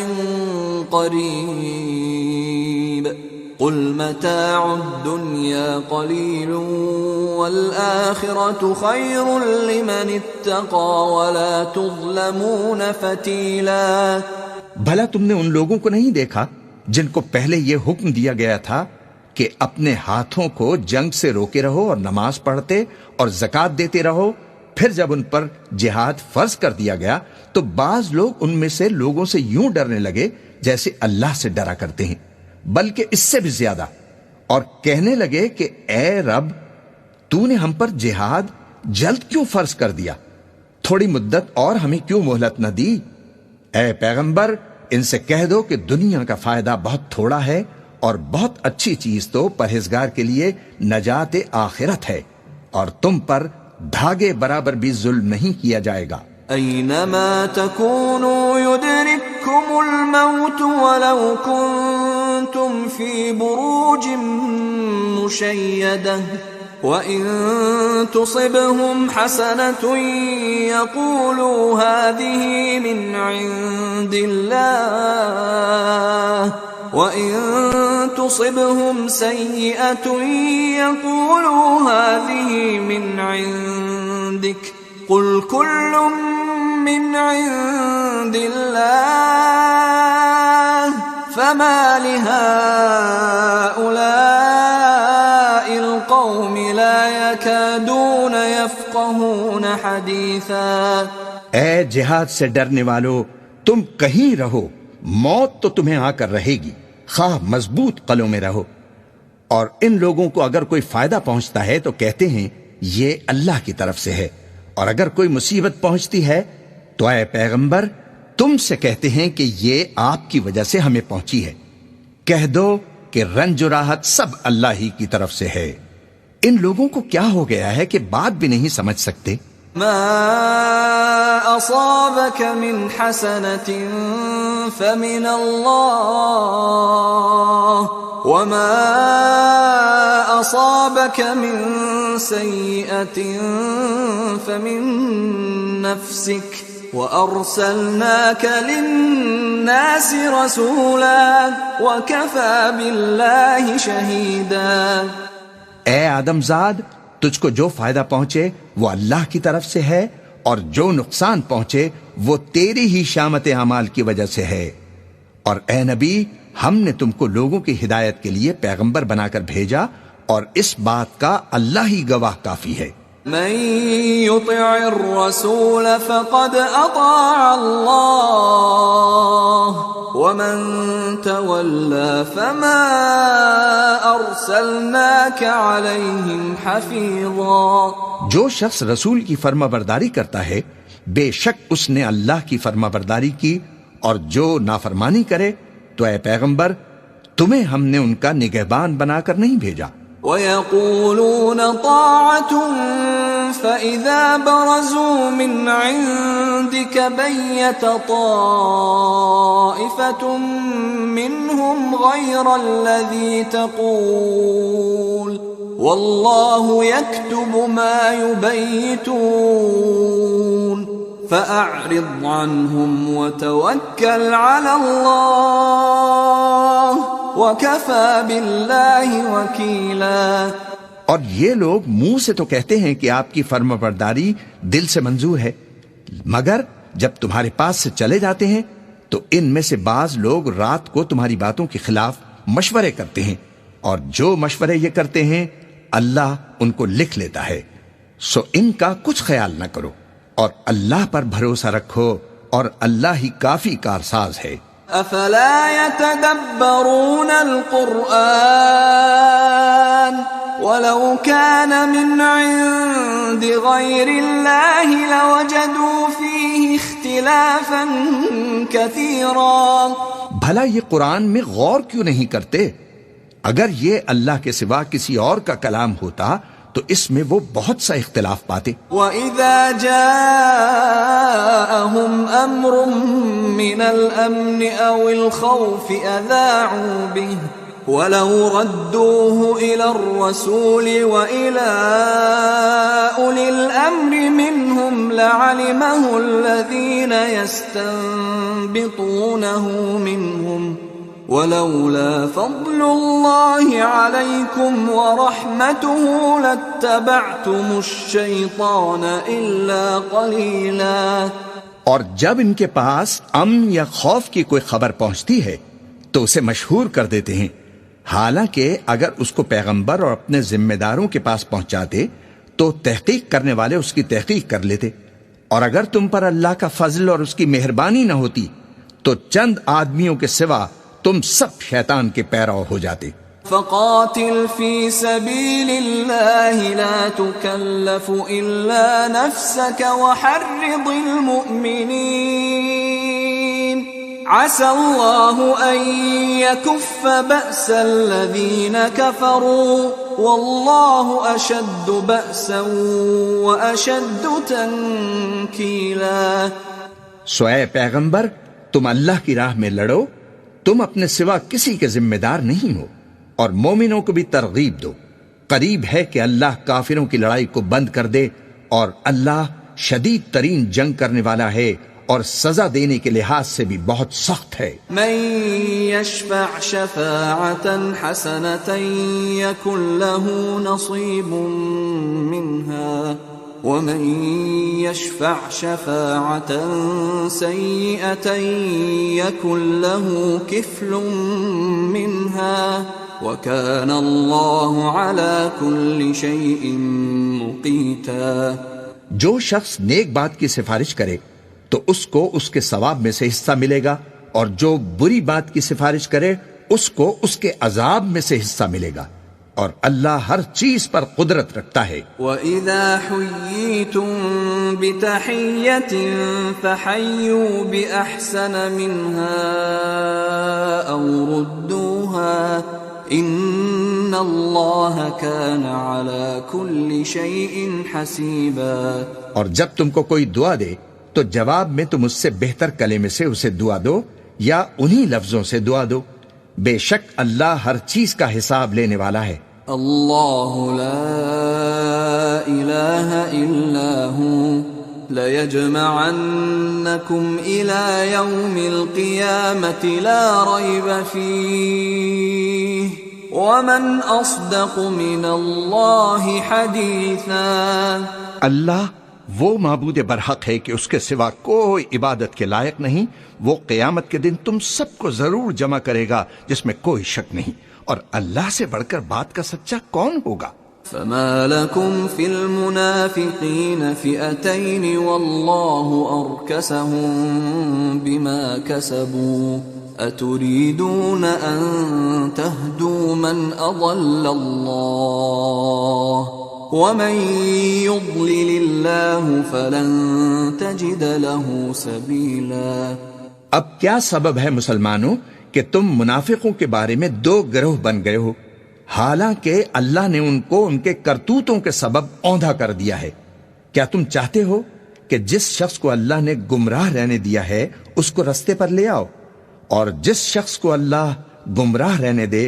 قريب قل متاع الدنيا قليل والآخرة خير لمن اتقى ولا تظلمون فتيلا. بھلا تم نے ان لوگوں کو نہیں دیکھا جن کو پہلے یہ حکم دیا گیا تھا کہ اپنے ہاتھوں کو جنگ سے روکے رہو اور نماز پڑھتے اور زکوٰۃ دیتے رہو، پھر جب ان پر جہاد فرض کر دیا گیا تو بعض لوگ ان میں سے لوگوں سے یوں ڈرنے لگے جیسے اللہ سے ڈرا کرتے ہیں، بلکہ اس سے بھی زیادہ، اور کہنے لگے کہ اے رب تو نے ہم پر جہاد جلد کیوں فرض کر دیا، تھوڑی مدت اور ہمیں کیوں مہلت نہ دی؟ اے پیغمبر ان سے کہہ دو کہ دنیا کا فائدہ بہت تھوڑا ہے اور بہت اچھی چیز تو پرہیزگار کے لیے نجات آخرت ہے، اور تم پر دھاگے برابر بھی ظلم نہیں کیا جائے گا. أينما تكونوا يدرككم الموت ولو كنتم في بروج مشيدة وإن تصبهم حسنة يقولوا هذه من عند الله وإن تصبهم سيئة يقولوا هذه من عندك قل كل من عند الله فما لهؤلاء القوم لا يكادون حديثا. اے جہاد سے ڈرنے والو، تم کہیں رہو، موت تو تمہیں آ کر رہے گی، خواہ مضبوط قلعوں میں رہو. اور ان لوگوں کو اگر کوئی فائدہ پہنچتا ہے تو کہتے ہیں یہ اللہ کی طرف سے ہے، اور اگر کوئی مصیبت پہنچتی ہے تو اے پیغمبر تم سے کہتے ہیں کہ یہ آپ کی وجہ سے ہمیں پہنچی ہے. کہہ دو کہ رنج و راحت سب اللہ ہی کی طرف سے ہے. ان لوگوں کو کیا ہو گیا ہے کہ بات بھی نہیں سمجھ سکتے؟ ما أصابك من حسنة فمن الله وما أصابك من سيئة فمن نفسك وأرسلناك للناس رسولا وكفى بالله شهيدا. اے آدم زاد، تجھ کو جو فائدہ پہنچے وہ اللہ کی طرف سے ہے، اور جو نقصان پہنچے وہ تیری ہی شامت اعمال کی وجہ سے ہے. اور اے نبی، ہم نے تم کو لوگوں کی ہدایت کے لیے پیغمبر بنا کر بھیجا، اور اس بات کا اللہ ہی گواہ کافی ہے. من يطع الرسول فقد اطاع الله ومن تولى فما ارسلناك عليهم حفيظا. جو شخص رسول کی فرما برداری کرتا ہے بے شک اس نے اللہ کی فرما برداری کی، اور جو نافرمانی کرے تو اے پیغمبر تمہیں ہم نے ان کا نگہبان بنا کر نہیں بھیجا. وَيَقُولُونَ طَاعَةٌ فَإِذَا بَرَزُوا مِنْ عِنْدِكَ بَيَّتَ طَائِفَةٌ مِّنْهُمْ غَيْرَ الَّذِي تَقُولُ وَاللَّهُ يَكْتُبُ مَا يُبَيِّتُونَ فَأَعْرِضْ عَنْهُمْ وَتَوَكَّلْ عَلَى اللَّهِ وَكَفَى بِاللَّهِ وَكِيلًا. اور یہ لوگ منہ سے تو کہتے ہیں کہ آپ کی فرما برداری دل سے منظور ہے، مگر جب تمہارے پاس سے چلے جاتے ہیں تو ان میں سے بعض لوگ رات کو تمہاری باتوں کے خلاف مشورے کرتے ہیں، اور جو مشورے یہ کرتے ہیں اللہ ان کو لکھ لیتا ہے. سو ان کا کچھ خیال نہ کرو، اور اللہ پر بھروسہ رکھو، اور اللہ ہی کافی کارساز ہے. افلا يتدبرون القرآن ولو كان من عند غير الله لوجدوا فيه اختلافا كثيرا. بھلا یہ قرآن میں غور کیوں نہیں کرتے؟ اگر یہ اللہ کے سوا کسی اور کا کلام ہوتا تو اس میں وہ بہت سا اختلاف پاتے. وَإِذَا جَاءَهُمْ أَمْرٌ مِّنَ الْأَمْنِ أَوِ الْخَوْفِ أَذَاعُوا بِهِ وَلَوْ رَدُّوهُ إِلَى الرَّسُولِ وَإِلَى أُولِي الْأَمْرِ مِنْهُمْ لَعَلِمَهُ الَّذِينَ يَسْتَنبِطُونَهُ مِنْهُمْ وَلَوْلَا فَضْلُ اللَّهِ عَلَيْكُمْ وَرَحْمَتُهُ لَاتَّبَعْتُمُ الشَّيْطَانَ إِلَّا قَلِيلًا. اور جب ان کے پاس امن یا خوف کی کوئی خبر پہنچتی ہے تو اسے مشہور کر دیتے ہیں، حالانکہ اگر اس کو پیغمبر اور اپنے ذمہ داروں کے پاس پہنچاتے تو تحقیق کرنے والے اس کی تحقیق کر لیتے. اور اگر تم پر اللہ کا فضل اور اس کی مہربانی نہ ہوتی تو چند آدمیوں کے سوا تم سب شیطان کے پیرو ہو جاتے. فقاتل في سبيل الله لا تكلف إلا نفسك وحرض المؤمنين عسى الله أن يكف بأس الذين كفروا والله أشد بأسا وأشد تنكيلا. سو اے پیغمبر تم اللہ کی راہ میں لڑو، تم اپنے سوا کسی کے ذمہ دار نہیں ہو، اور مومنوں کو بھی ترغیب دو. قریب ہے کہ اللہ کافروں کی لڑائی کو بند کر دے، اور اللہ شدید ترین جنگ کرنے والا ہے اور سزا دینے کے لحاظ سے بھی بہت سخت ہے. من يشفع شفاعة حسنة يكن له نصيب منها ومن يشفع شفاعة سيئة يكن له كفل منها وكان الله على كل شيء مقيتا. جو شخص نیک بات کی سفارش کرے تو اس کو اس کے ثواب میں سے حصہ ملے گا، اور جو بری بات کی سفارش کرے اس کو اس کے عذاب میں سے حصہ ملے گا، اور اللہ ہر چیز پر قدرت رکھتا ہے۔ وَإِذَا حُيِّيتُم بِتَحِيَّةٍ فَحَيُّوا بِأَحْسَنَ مِنْهَا أَوْ رُدُّوهَا إِنَّ اللَّهَ كَانَ عَلَى كُلِّ شَيْءٍ حَسِيبًا۔ اور جب تم کو کوئی دعا دے تو جواب میں تم اس سے بہتر کلمے سے اسے دعا دو یا انہی لفظوں سے دعا دو، بے شک اللہ ہر چیز کا حساب لینے والا ہے۔ اللہ لا الہ الا ہو لَيَجْمَعَنَّكُمْ إِلَى يَوْمِ الْقِيَامَةِ لَا رَيْبَ فِيهِ وَمَنْ أَصْدَقُ مِنَ اللَّهِ حَدِيثًا۔ اللہ وہ معبود برحق ہے کہ اس کے سوا کوئی عبادت کے لائق نہیں، وہ قیامت کے دن تم سب کو ضرور جمع کرے گا جس میں کوئی شک نہیں، اور اللہ سے بڑھ کر بات کا سچا کون ہوگا؟ فما لكم في المنافقين فئتين والله أركسهم بما كسبوا أتريدون أن تهدوا من أضل الله ومن يضلل الله فلن تجد له سبيلا۔ اب کیا سبب ہے مسلمانوں کہ تم منافقوں کے بارے میں دو گروہ بن گئے ہو، حالانکہ اللہ نے ان کو ان کے کرتوتوں کے سبب اوندھا کر دیا ہے۔ کیا تم چاہتے ہو کہ جس شخص کو اللہ نے گمراہ رہنے دیا ہے اس کو رستے پر لے آؤ، اور جس شخص کو اللہ گمراہ رہنے دے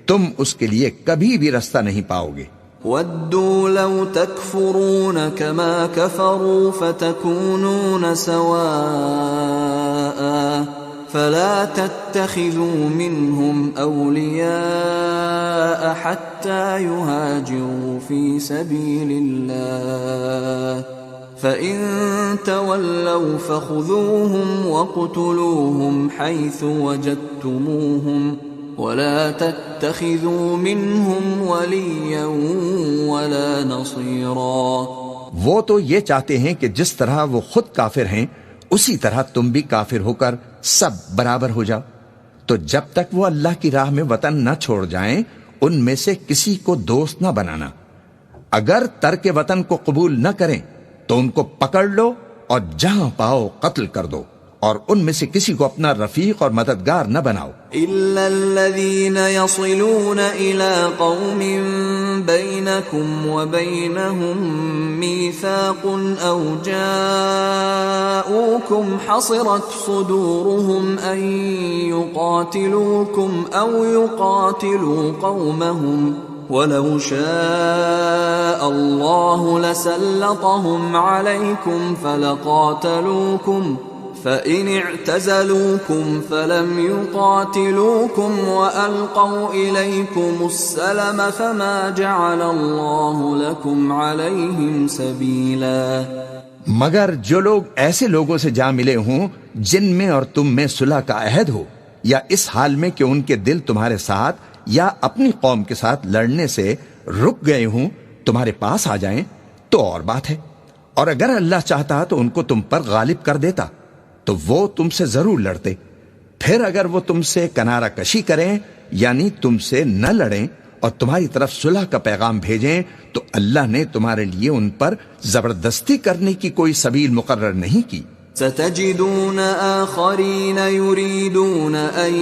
تم اس کے لیے کبھی بھی رستہ نہیں پاؤ گے۔ وَدُّوا لَوْ تَكْفُرُونَ كَمَا كَفَرُوا فَتَكُونُونَ سَوَاءً فَلَا تَتَّخِذُوا مِنْهُمْ أَوْلِيَاءَ حَتَّى يُهَاجِرُوا فِي سَبِيلِ اللَّهِ فَإِن تَوَلَّوْا فَخُذُوهُمْ وَاقْتُلُوهُمْ حَيْثُ وَجَدتُّمُوهُمْ وَلَا تَتَّخِذُوا مِنْهُمْ وَلِيًّا وَلَا نَصِيرًا۔ وہ تو یہ چاہتے ہیں کہ جس طرح وہ خود کافر ہیں اسی طرح تم بھی کافر ہو کر سب برابر ہو جاؤ، تو جب تک وہ اللہ کی راہ میں وطن نہ چھوڑ جائیں ان میں سے کسی کو دوست نہ بنانا۔ اگر ترک وطن کو قبول نہ کریں تو ان کو پکڑ لو اور جہاں پاؤ قتل کر دو، اور ان میں سے کسی کو اپنا رفیق اور مددگار نہ بناؤ۔ إِلَّا الَّذِينَ يَصِلُونَ إِلَىٰ قَوْمٍ بَيْنَكُمْ وَبَيْنَهُمْ مِيثَاقٌ أَوْ جَاءُوكُمْ حَصِرَتْ صُدُورُهُمْ أَن يُقَاتِلُوكُمْ أَوْ يُقَاتِلُوا قَوْمَهُمْ وَلَوْ شَاءَ اللَّهُ لَسَلَّطَهُمْ عَلَيْكُمْ فَلَقَاتَلُوكُمْ فَإِنِ اعْتَزَلُوكُمْ فَلَمْ يُقَاتِلُوكُمْ وَأَلْقَوْا إِلَيْكُمُ السَّلَمَ فَمَا جَعَلَ اللَّهُ لَكُمْ عَلَيْهِمْ سَبِيلًا۔ مگر جو لوگ ایسے لوگوں سے جا ملے ہوں جن میں اور تم میں صلح کا عہد ہو، یا اس حال میں کہ ان کے دل تمہارے ساتھ یا اپنی قوم کے ساتھ لڑنے سے رک گئے ہوں، تمہارے پاس آ جائیں تو اور بات ہے، اور اگر اللہ چاہتا تو ان کو تم پر غالب کر دیتا تو وہ تم سے ضرور لڑتے۔ پھر اگر وہ تم سے کنارہ کشی کریں یعنی تم سے نہ لڑیں اور تمہاری طرف صلح کا پیغام بھیجیں تو اللہ نے تمہارے لیے ان پر زبردستی کرنے کی کوئی سبیل مقرر نہیں کی۔ ستجدون آخرین یریدون ان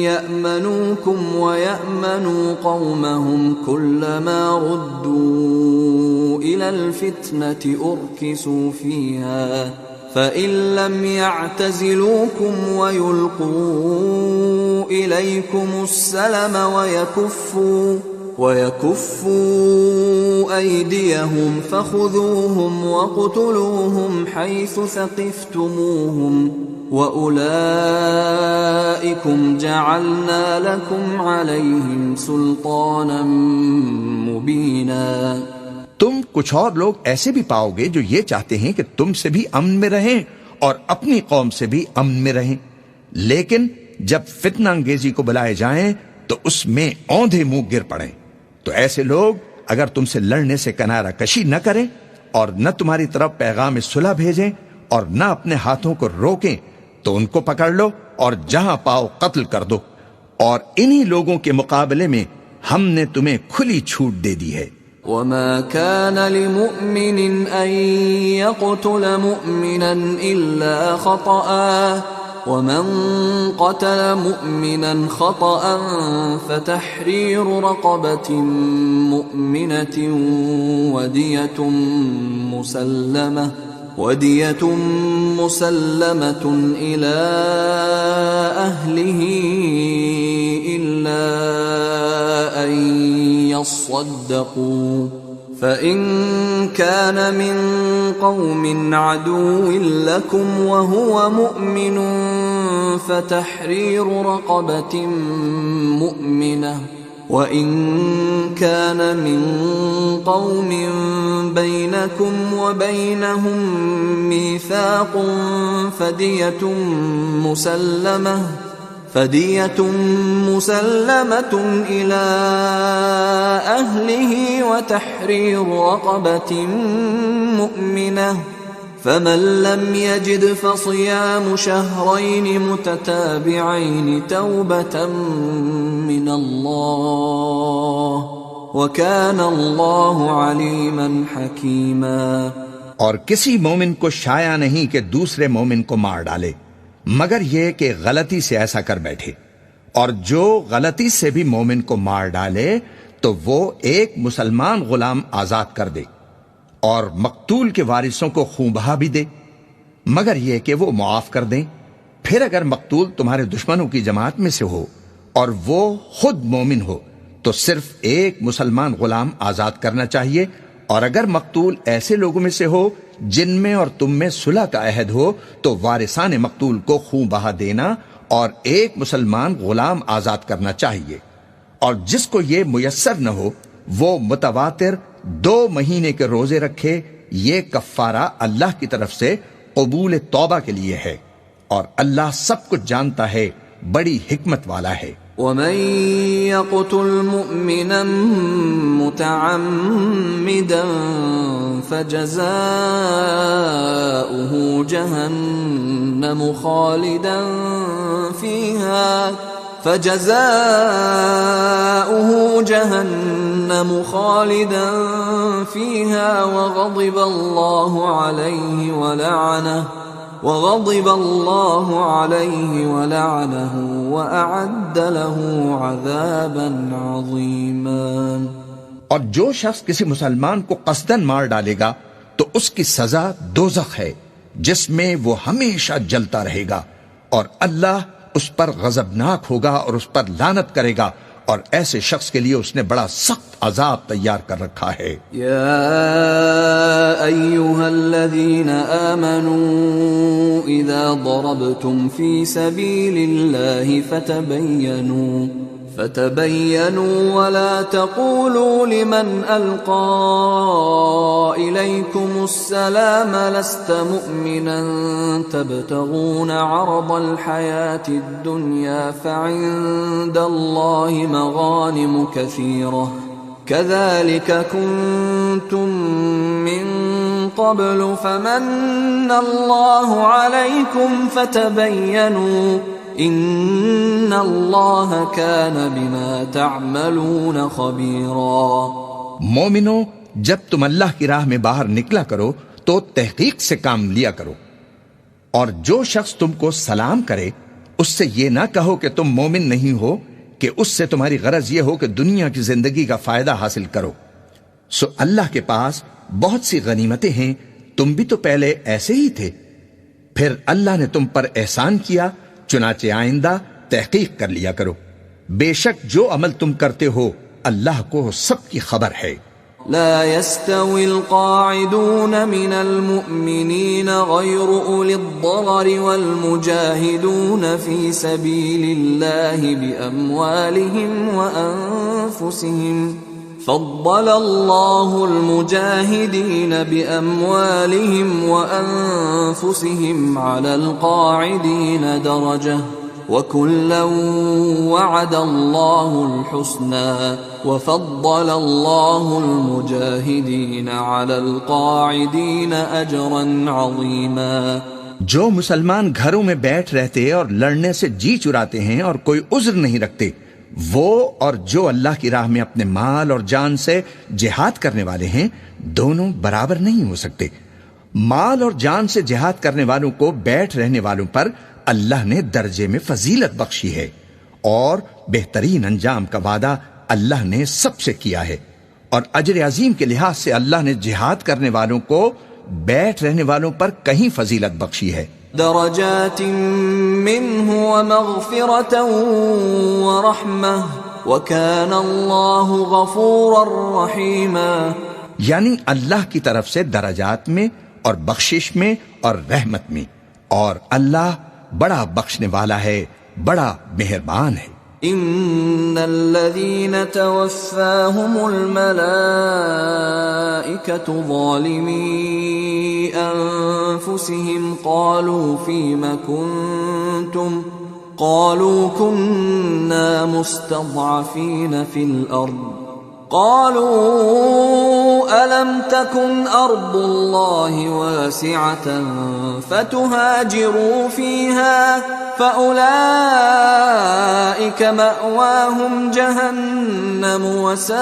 یأمنوکم ویأمنوا قومهم كلما ردوا الى الفتنة ارکسوا فیہا فَإِن لَّمْ يَعْتَزِلُوكُمْ وَيُلْقُوا إِلَيْكُمُ السَّلَمَ وَيَكُفُّوا أَيْدِيَهُمْ فَخُذُوهُمْ وَاقْتُلُوهُمْ حَيْثُ ثَقِفْتُمُوهُمْ وَأُولَٰئِكُمْ جَعَلْنَا لَكُمْ عَلَيْهِمْ سُلْطَانًا مُّبِينًا۔ تم کچھ اور لوگ ایسے بھی پاؤ گے جو یہ چاہتے ہیں کہ تم سے بھی امن میں رہیں اور اپنی قوم سے بھی امن میں رہیں، لیکن جب فتنہ انگیزی کو بلائے جائیں تو اس میں اوندھے منہ گر پڑیں۔ تو ایسے لوگ اگر تم سے لڑنے سے کنارہ کشی نہ کریں اور نہ تمہاری طرف پیغام صلح بھیجیں اور نہ اپنے ہاتھوں کو روکیں تو ان کو پکڑ لو اور جہاں پاؤ قتل کر دو، اور انہی لوگوں کے مقابلے میں ہم نے تمہیں کھلی چھوٹ دے دی ہے۔ وما كان لمؤمن أن يقتل مؤمنا إلا خطأ ومن قتل مؤمنا خطأ فتحرير رقبة مؤمنة ودية مسلمة إلى أهله إلا أن يصدقوا فإن كان من قوم عدو لكم وهو مؤمن فتحرير رقبة مؤمنة وإن كان من قوم بينكم وبينهم ميثاق فدية مسلمة إلى أهله وتحرير رقبة مؤمنة فمن لم يجد فصيام شهرين متتابعين توبة من الله وكان الله عليما حكيما۔ اور کسی مومن کو شایع نہیں کہ دوسرے مومن کو مار ڈالے مگر یہ کہ غلطی سے ایسا کر بیٹھے، اور جو غلطی سے بھی مومن کو مار ڈالے تو وہ ایک مسلمان غلام آزاد کر دے اور مقتول کے وارثوں کو خون بہا بھی دے، مگر یہ کہ وہ معاف کر دیں۔ پھر اگر مقتول تمہارے دشمنوں کی جماعت میں سے ہو اور وہ خود مومن ہو تو صرف ایک مسلمان غلام آزاد کرنا چاہیے، اور اگر مقتول ایسے لوگوں میں سے ہو جن میں اور تم میں صلح کا عہد ہو تو وارثان مقتول کو خون بہا دینا اور ایک مسلمان غلام آزاد کرنا چاہیے، اور جس کو یہ میسر نہ ہو وہ متواتر 2 مہینے کے روزے رکھے، یہ کفارہ اللہ کی طرف سے قبول توبہ کے لیے ہے، اور اللہ سب کچھ جانتا ہے، بڑی حکمت والا ہے۔ ومن يقتل مؤمنا متعمدا فجزاؤه جهنم خالدا فيها وغضب الله عليه ولعنه وأعد له عذابا عظيما۔ اور جو شخص کسی مسلمان کو قصدن مار ڈالے گا تو اس کی سزا دوزخ ہے جس میں وہ ہمیشہ جلتا رہے گا، اور اللہ اس پر غضبناک ہوگا اور اس پر لعنت کرے گا، اور ایسے شخص کے لیے اس نے بڑا سخت عذاب تیار کر رکھا ہے۔ یا ایھا الذین آمنوا اذا ضربتم فی سبیل اللہ فتبینوا ولا تقولوا لمن القى اليكم السلام لست مؤمنا تبتغون عرض الحياة الدنيا فعند الله مغانم كثيرة كذلك كنتم من قبل فمن الله عليكم فتبينوا ان اللہ کان بما تعملون خبیرا۔ مومنو، جب تم اللہ کی راہ میں باہر نکلا کرو تو تحقیق سے کام لیا کرو، اور جو شخص تم کو سلام کرے اس سے یہ نہ کہو کہ تم مومن نہیں ہو کہ اس سے تمہاری غرض یہ ہو کہ دنیا کی زندگی کا فائدہ حاصل کرو۔ سو اللہ کے پاس بہت سی غنیمتیں ہیں، تم بھی تو پہلے ایسے ہی تھے، پھر اللہ نے تم پر احسان کیا، چنانچہ آئندہ تحقیق کر لیا کرو، بے شک جو عمل تم کرتے ہو اللہ کو سب کی خبر ہے۔ لا يستوي القاعدون من المؤمنين غير أولي الضرر والمجاهدون في سبيل الله بأموالهم وأنفسهم فضل الله المجاهدين بأموالهم وأنفسهم على القاعدين درجة وَكُلًّا وَعَدَ اللَّهُ الْحُسْنَى وَفَضَّلَ اللَّهُ الْمُجَاهِدِينَ عَلَى الْقَاعِدِينَ أَجْرًا عَظِيمًا۔ جو مسلمان گھروں میں بیٹھ رہتے اور لڑنے سے جی چراتے ہیں اور کوئی عذر نہیں رکھتے، وہ اور جو اللہ کی راہ میں اپنے مال اور جان سے جہاد کرنے والے ہیں دونوں برابر نہیں ہو سکتے۔ مال اور جان سے جہاد کرنے والوں کو بیٹھ رہنے والوں پر اللہ نے درجے میں فضیلت بخشی ہے، اور بہترین انجام کا وعدہ اللہ نے سب سے کیا ہے، اور اجر عظیم کے لحاظ سے اللہ نے جہاد کرنے والوں کو بیٹھ رہنے والوں پر کہیں فضیلت بخشی ہے۔ درجات منه ومغفرة ورحمة وكان الله غفورا رحيما، یعنی اللہ کی طرف سے درجات میں اور بخشش میں اور رحمت میں، اور اللہ بڑا بخشنے والا ہے، بڑا مہربان ہے۔ ان الذين توفاهم الملائكة ظالمي انفسهم قالوا فيم كنتم قالوا كنا مستضعفين في الارض قالوا ألم تكن أرض الله واسعة فتهاجروا فيها فأولئك مأواهم جهنم وساءت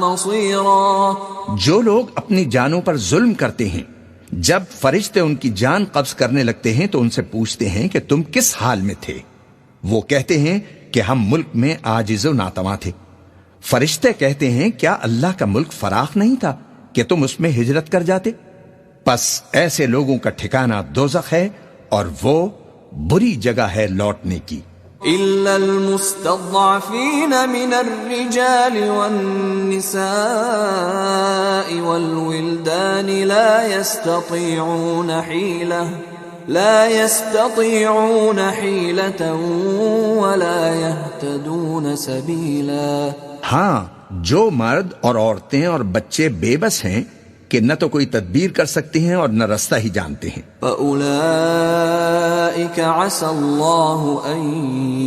مصيرا۔ جو لوگ اپنی جانوں پر ظلم کرتے ہیں، جب فرشتے ان کی جان قبض کرنے لگتے ہیں تو ان سے پوچھتے ہیں کہ تم کس حال میں تھے؟ وہ کہتے ہیں کہ ہم ملک میں عاجز و ناتواں تھے۔ فرشتے کہتے ہیں کیا اللہ کا ملک فراخ نہیں تھا کہ تم اس میں ہجرت کر جاتے؟ پس ایسے لوگوں کا ٹھکانہ دوزخ ہے، اور وہ بری جگہ ہے لوٹنے کی۔ إلا المستضعفين من الرجال والنساء والولدان لا يستطيعون حيلة ولا يهتدون سبيلا۔ ہاں، جو مرد اور عورتیں اور بچے بے بس ہیں کہ نہ تو کوئی تدبیر کر سکتے ہیں اور نہ رستہ ہی جانتے ہیں۔ فَأُولَئِكَ عَسَى اللَّهُ أَن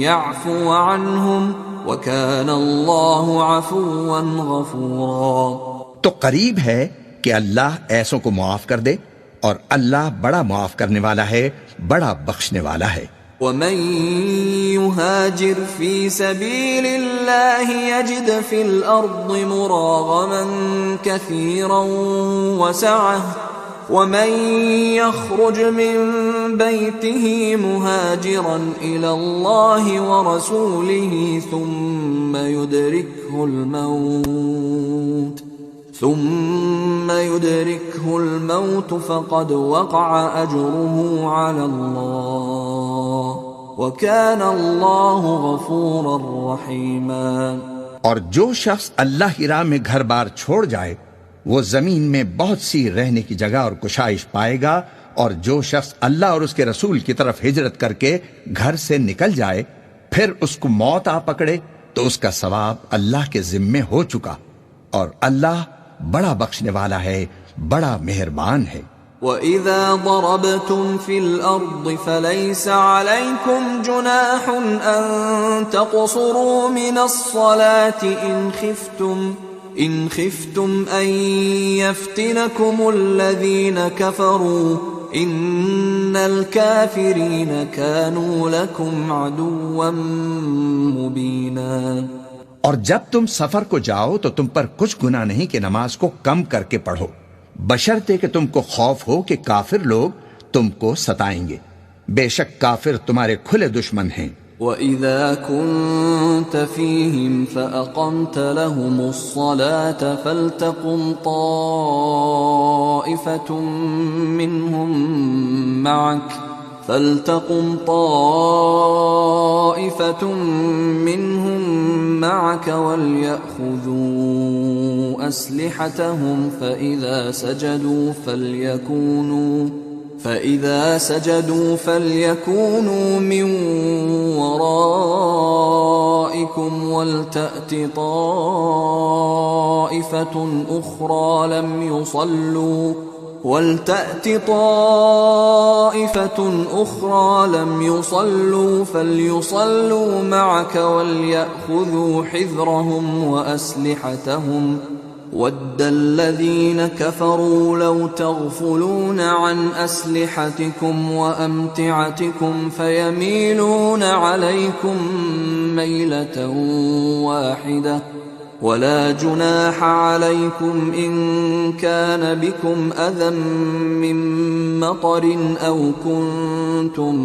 يَعْفُوَ عَنْهُمْ وَكَانَ اللَّهُ عَفُوًّا غَفُورًا۔ تو قریب ہے کہ اللہ ایسوں کو معاف کر دے، اور اللہ بڑا معاف کرنے والا ہے، بڑا بخشنے والا ہے۔ وَمَن يُهَاجِرْ فِي سَبِيلِ اللَّهِ يَجِدْ فِي الْأَرْضِ مُرَاغَمًا كَثِيرًا وَسَعَةً وَمَن يَخْرُجْ مِن بَيْتِهِ مُهَاجِرًا إِلَى اللَّهِ وَرَسُولِهِ ثُمَّ يُدْرِكْهُ الموت فقد وقع أجره على الله وكان الله غفورا رحيما۔ اور جو شخص اللہ کی راہ میں گھر بار چھوڑ جائے وہ زمین میں بہت سی رہنے کی جگہ اور کشائش پائے گا، اور جو شخص اللہ اور اس کے رسول کی طرف ہجرت کر کے گھر سے نکل جائے پھر اس کو موت آ پکڑے تو اس کا ثواب اللہ کے ذمے ہو چکا، اور اللہ بڑا بخشنے والا ہے، بڑا مہربان ہے۔ وَإِذَا ضَرَبْتُمْ فِي الْأَرْضِ فَلَيْسَ عَلَيْكُمْ جُنَاحٌ أَن تَقْصُرُوا مِنَ الصَّلَاةِ إِنْ خِفْتُمْ أَن يَفْتِنَكُمُ الَّذِينَ كَفَرُوا إِنَّ الْكَافِرِينَ كَانُوا لَكُمْ عَدُوًّا مُبِينًا۔ اور جب تم سفر کو جاؤ تو تم پر کچھ گناہ نہیں کہ نماز کو کم کر کے پڑھو، بشرطے کہ تم کو خوف ہو کہ کافر لوگ تم کو ستائیں گے، بے شک کافر تمہارے کھلے دشمن ہیں۔ وَإِذَا كُنْتَ فِيهِمْ فَأَقَمْتَ لَهُمُ الصَّلَاةَ فَلْتَقُمْ طَائِفَةٌ منهم معك وليأخذوا أسلحتهم فإذا سجدوا فليكونوا من ورائكم ولتأت طائفة أخرى وَلْتَأْتِ طَائِفَةٌ أُخْرَى لَمْ يُصَلُّوا فَلْيُصَلُّوا مَعَكَ وَلْيَأْخُذُوا حِذْرَهُمْ وَأَسْلِحَتَهُمْ وَدَّ الَّذِينَ كَفَرُوا لَوْ تَغْفُلُونَ عَنْ أَسْلِحَتِكُمْ وَأَمْتِعَتِكُمْ فَيَمِيلُونَ عَلَيْكُمْ مَيْلَةً وَاحِدَةً ولا جناح عليكم إن كان بكم أذى من مطر أو كنتم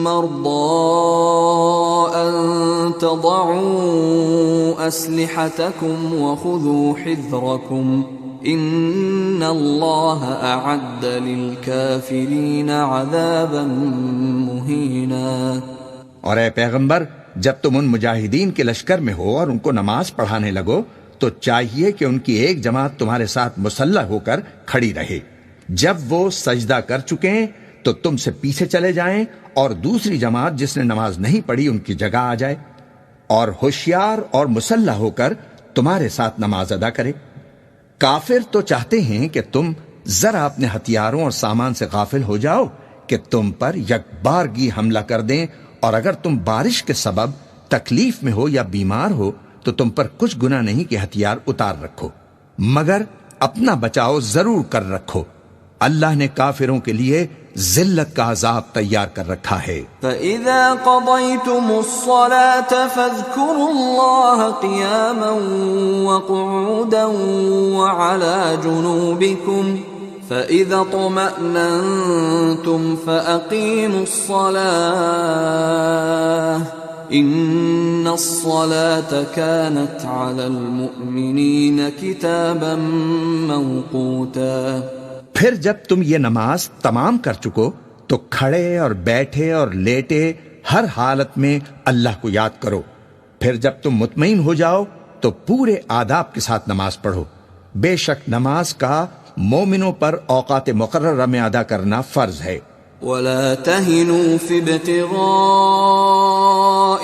مرضى أن تضعوا أسلحتكم وخذوا حذركم إن الله أعد للكافرين عذابا مهينا۔ اور اے پیغمبر، جب تم ان مجاہدین کے لشکر میں ہو اور ان کو نماز پڑھانے لگو تو چاہیے کہ ان کی ایک جماعت تمہارے ساتھ مسلح ہو کر کھڑی رہے۔ جب وہ سجدہ کر چکیں تو تم سے پیچھے چلے جائیں اور دوسری جماعت جس نے نماز نہیں پڑھی ان کی جگہ آ جائے اور ہوشیار اور مسلح ہو کر تمہارے ساتھ نماز ادا کرے۔ کافر تو چاہتے ہیں کہ تم ذرا اپنے ہتھیاروں اور سامان سے غافل ہو جاؤ کہ تم پر یکبارگی حملہ کر دیں، اور اگر تم بارش کے سبب تکلیف میں ہو یا بیمار ہو تو تم پر کچھ گناہ نہیں کہ ہتھیار اتار رکھو، مگر اپنا بچاؤ ضرور کر رکھو۔ اللہ نے کافروں کے لیے ذلت کا عذاب تیار کر رکھا ہے۔ فَإِذَا قَضَيْتُمُ الصَّلَاةَ فَاذْكُرُوا اللَّهَ قِيَامًا وَقُعُودًا وَعَلَى جُنُوبِكُمْ فَإِذَا اطْمَأْنَنْتُمْ فَأَقِيمُوا الصَّلَاةَ إِنَّ الصَّلَاةَ كَانَتْ عَلَى الْمُؤْمِنِينَ كِتَابًا مَوْقُوتًا۔ پھر جب تم یہ نماز تمام کر چکو تو کھڑے اور بیٹھے اور لیٹے ہر حالت میں اللہ کو یاد کرو۔ پھر جب تم مطمئن ہو جاؤ تو پورے آداب کے ساتھ نماز پڑھو۔ بے شک نماز کا مومنوں پر اوقات مقررہ میں ادا کرنا فرض ہے۔ وَلَا تَهِنُوا فِي ابْتِغَاءِ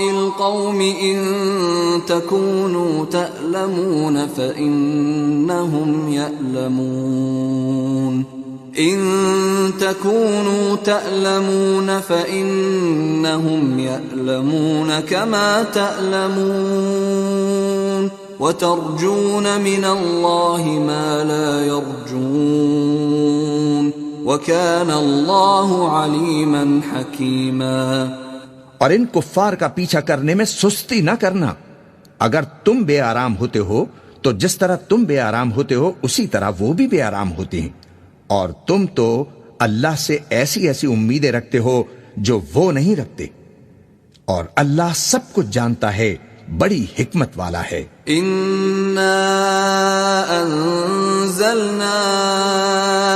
الْقَوْمِ إِن تَكُونُوا تَأْلَمُونَ فَإِنَّهُمْ يَأْلَمُونَ كَمَا تَأْلَمُونَ وَتَرْجُونَ مِنَ اللَّهِ مَا لَا يَرْجُونَ وَكَانَ اللَّهُ عَلِيمًا حَكِيمًا۔ اور ان کفار کا پیچھا کرنے میں سستی نہ کرنا۔ اگر تم بے آرام ہوتے ہو تو جس طرح تم بے آرام ہوتے ہو اسی طرح وہ بھی بے آرام ہوتے ہیں، اور تم تو اللہ سے ایسی ایسی امیدیں رکھتے ہو جو وہ نہیں رکھتے، اور اللہ سب کچھ جانتا ہے، بڑی حکمت والا ہے۔ اِنَّا أَنزَلْنَا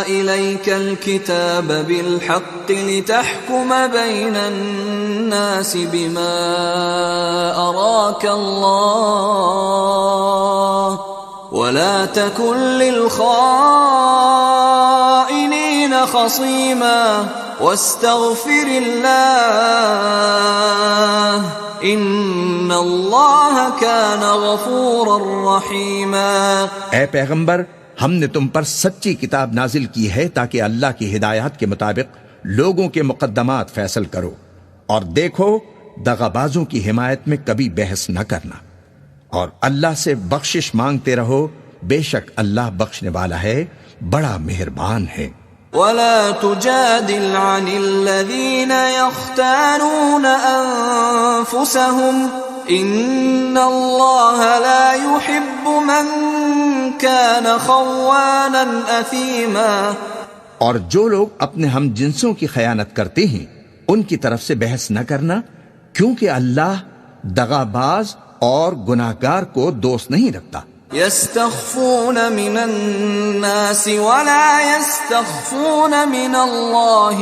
إِلَيْكَ الْكِتَابَ بِالْحَقِّ لِتَحْكُمَ بَيْنَ النَّاسِ بِمَا أَرَاكَ اللَّهُ وَلَا تَكُنْ لِلْخَائِنِينَ خَصِيمًا وَاسْتَغْفِرِ اللَّهَ ان اللہ کان غفورا رحیما۔ اے پیغمبر، ہم نے تم پر سچی کتاب نازل کی ہے تاکہ اللہ کی ہدایات کے مطابق لوگوں کے مقدمات فیصل کرو، اور دیکھو دغابازوں کی حمایت میں کبھی بحث نہ کرنا، اور اللہ سے بخشش مانگتے رہو، بے شک اللہ بخشنے والا ہے، بڑا مہربان ہے۔ وَلَا تُجَادِلْ عَنِ الَّذِينَ يَخْتَانُونَ أَنفُسَهُمْ إِنَّ اللَّهَ لَا يُحِبُّ مَنْ كَانَ خَوَّانًا أَثِيمًا۔ اور جو لوگ اپنے ہم جنسوں کی خیانت کرتے ہیں ان کی طرف سے بحث نہ کرنا، کیونکہ اللہ دغاباز اور گناہگار کو دوست نہیں رکھتا۔ يستخفون من الناس ولا يستخفون من الله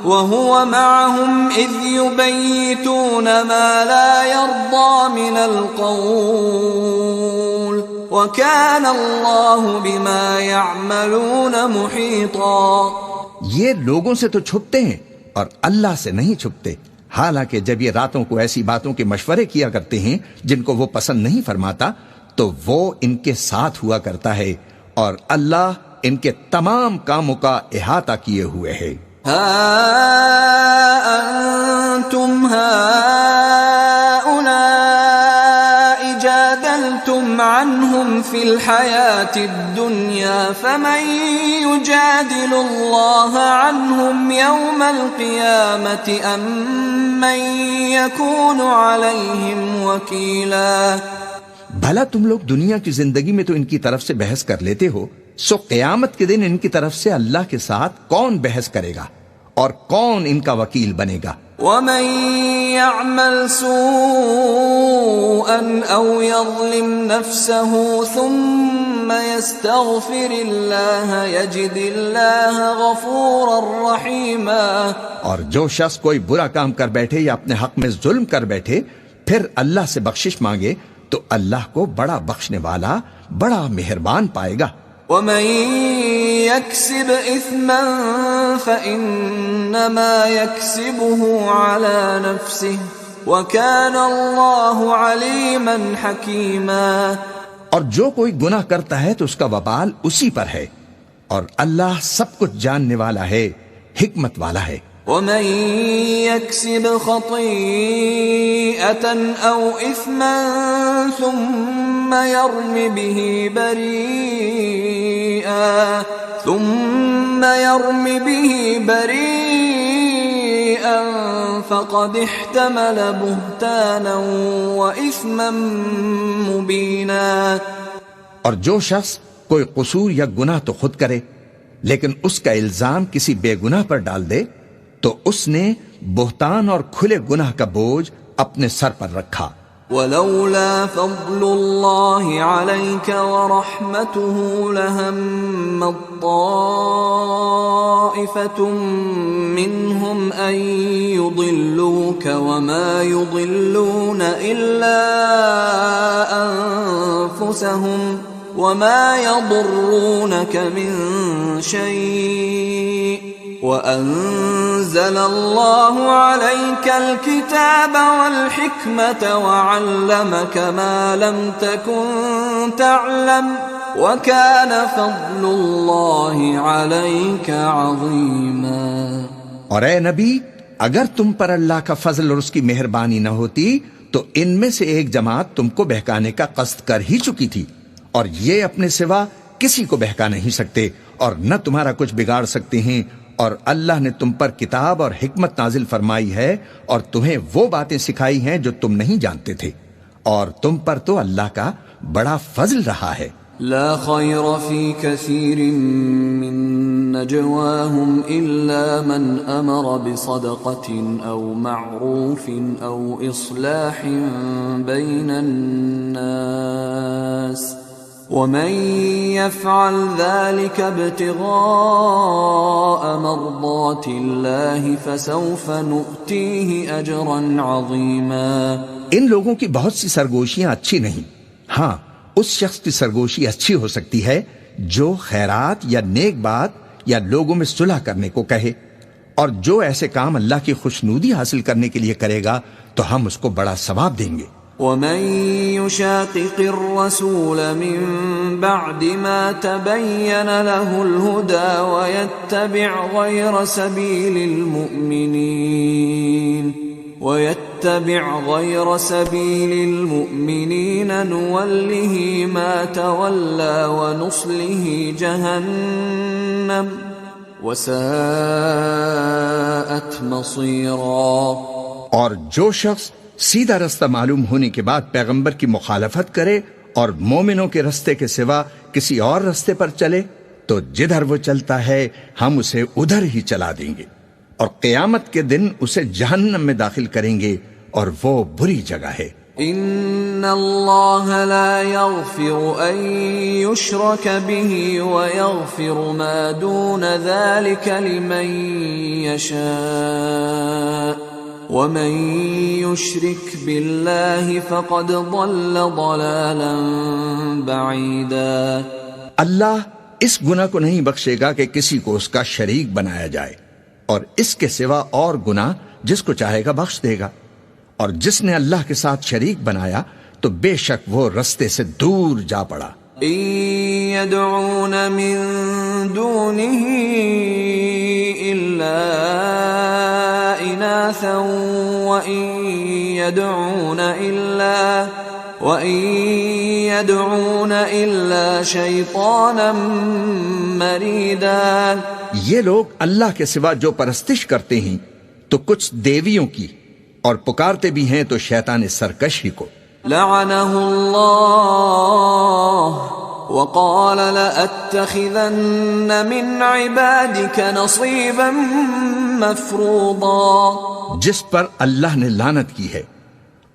وهو معهم إذ يبيتون ما لا يرضى من القول وكان الله بما يعملون محيطا۔ یہ لوگوں سے تو چھپتے ہیں اور اللہ سے نہیں چھپتے، حالانکہ جب یہ راتوں کو ایسی باتوں کے مشورے کیا کرتے ہیں جن کو وہ پسند نہیں فرماتا تو وہ ان کے ساتھ ہوا کرتا ہے اور اللہ ان کے تمام کاموں کا احاطہ کیے ہوئے ہے۔ ها أنتم هؤلاء جادلتم عنهم في الحياة الدنيا فمن يجادل الله عنهم يوم القيامة أم من يكون عليهم وكيلا۔ بھلا تم لوگ دنیا کی زندگی میں تو ان کی طرف سے بحث کر لیتے ہو، سو قیامت کے دن ان کی طرف سے اللہ کے ساتھ کون بحث کرے گا اور کون ان کا وکیل بنے گا؟ ومن يعمل سوءا او يظلم نفسه ثم يستغفر الله يجد الله غفورا رحيما۔ اور جو شخص کوئی برا کام کر بیٹھے یا اپنے حق میں ظلم کر بیٹھے پھر اللہ سے بخشش مانگے تو اللہ کو بڑا بخشنے والا، بڑا مہربان پائے گا۔ ومن يكسب اثما فانما يكسبه على نفسه وكان الله عليما حكيما۔ اور جو کوئی گناہ کرتا ہے تو اس کا وبال اسی پر ہے، اور اللہ سب کچھ جاننے والا ہے، حکمت والا ہے۔ ومن يكسب خطيئة أو إثما ثم يرم به بريئا فقد احتمل بهتانا وإثما مبينا۔ اور جو شخص کوئی قصور یا گناہ تو خود کرے لیکن اس کا الزام کسی بے گناہ پر ڈال دے تو اس نے بہتان اور کھلے گناہ کا بوجھ اپنے سر پر رکھا۔ ولولا فضل الله عليك ورحمته لهم طائفة منهم أن يضلوك وما يضلون إلا أنفسهم وما يضرونك من شيء وأنزل الله عليك الكتاب والحكمة وعلمك ما لم تكن تعلم وكان فضل الله عليك عظيما۔ اور اے نبی، اگر تم پر اللہ کا فضل اور اس کی مہربانی نہ ہوتی تو ان میں سے ایک جماعت تم کو بہکانے کا قصد کر ہی چکی تھی، اور یہ اپنے سوا کسی کو بہکا نہیں سکتے اور نہ تمہارا کچھ بگاڑ سکتے ہیں۔ اور اللہ نے تم پر کتاب اور حکمت نازل فرمائی ہے اور تمہیں وہ باتیں سکھائی ہیں جو تم نہیں جانتے تھے، اور تم پر تو اللہ کا بڑا فضل رہا ہے۔ لا خير في كثير من نجواهم إلا من أمر بصدقة أو معروف أو إصلاح بين الناس ومن يفعل ذلك ابتغاء مرضات الله فسوف نؤتيه أجرا عظيما۔ ان لوگوں کی بہت سی سرگوشیاں اچھی نہیں، ہاں اس شخص کی سرگوشی اچھی ہو سکتی ہے جو خیرات یا نیک بات یا لوگوں میں صلح کرنے کو کہے، اور جو ایسے کام اللہ کی خوشنودی حاصل کرنے کے لیے کرے گا تو ہم اس کو بڑا ثواب دیں گے۔ ومن يشاقق الرسول من بعد ما تبين له الهدى ويتبع غير سبيل المؤمنين نوله ما تولى ونصله جهنم وساءت مصيرا۔ اور جو شخص سیدھا رستہ معلوم ہونے کے بعد پیغمبر کی مخالفت کرے اور مومنوں کے رستے کے سوا کسی اور رستے پر چلے تو جدھر وہ چلتا ہے ہم اسے ادھر ہی چلا دیں گے، اور قیامت کے دن اسے جہنم میں داخل کریں گے، اور وہ بری جگہ ہے۔ ان اللہ لا یغفر ان یشرک به ویغفر ما دون ذلك لمن یشاء ومن يشرك بالله فقد ضل ضلالا بعيدا۔ اللہ اس گناہ کو نہیں بخشے گا کہ کسی کو اس کا شریک بنایا جائے، اور اس کے سوا اور گناہ جس کو چاہے گا بخش دے گا، اور جس نے اللہ کے ساتھ شریک بنایا تو بے شک وہ رستے سے دور جا پڑا. إن يدعون من دونه إلا إناثا وإن يدعون إلا شيطانا مريدا. یہ لوگ اللہ کے سوا جو پرستش کرتے ہیں تو کچھ دیویوں کی اور پکارتے بھی ہیں تو شیطان سرکش ہی کو. لعنه الله وقال لأتخذن من عبادك نصيبا مفروضا. جس پر اللہ نے لعنت کی ہے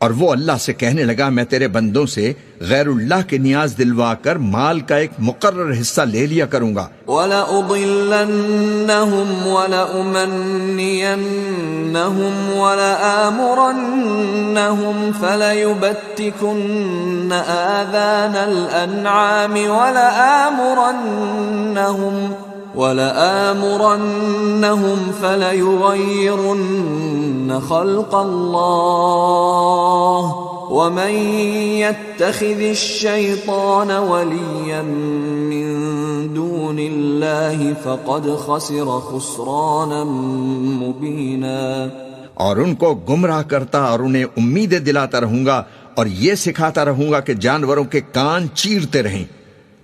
اور وہ اللہ سے کہنے لگا میں تیرے بندوں سے غیر اللہ کے نیاز دلوا کر مال کا ایک مقرر حصہ لے لیا کروں گا. وَلَأُضِلَّنَّهُمْ وَلَأُمَنِّيَنَّهُمْ وَلَآمُرَنَّهُمْ فَلَيُبَتِّكُنَّ آذَانَ الْأَنْعَامِ وَلَآمُرَنَّهُمْ فَلَيُغَيِّرُنَّ خَلْقَ اللَّهِ وَمَن يَتَّخِذِ الشَّيْطَانَ وَلِيًّا مِّن دُونِ اللَّهِ فَقَدْ خَسِرَ خُسْرَانًا مُبِينًا. اور ان کو گمراہ کرتا اور انہیں امیدیں دلاتا رہوں گا اور یہ سکھاتا رہوں گا کہ جانوروں کے کان چیرتے رہیں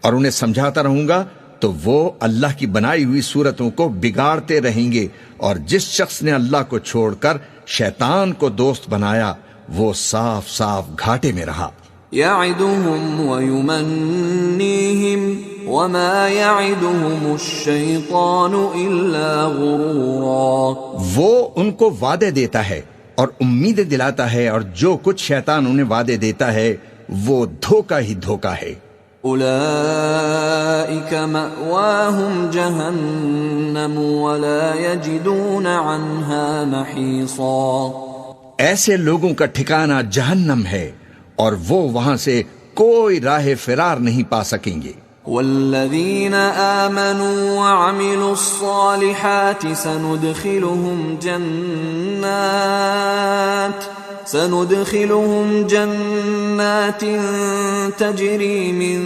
اور انہیں سمجھاتا رہوں گا تو وہ اللہ کی بنائی ہوئی صورتوں کو بگاڑتے رہیں گے. اور جس شخص نے اللہ کو چھوڑ کر شیطان کو دوست بنایا وہ صاف صاف گھاٹے میں رہا. يَعِدُهُمْ وَيُمَنِّيهِمْ وَمَا يَعِدُهُمُ الشَّيْطَانُ إِلَّا غُرُورًا. وہ ان کو وعدے دیتا ہے اور امیدیں دلاتا ہے اور جو کچھ شیطان انہیں وعدے دیتا ہے وہ دھوکہ ہی دھوکہ ہے. أولئك مأواهم جهنم ولا يجدون عنها محيصا. ایسے لوگوں کا ٹھکانہ جہنم ہے اور وہ وہاں سے کوئی راہ فرار نہیں پا سکیں گے. والذين آمنوا وعملوا الصالحات سندخلهم جنات تجري من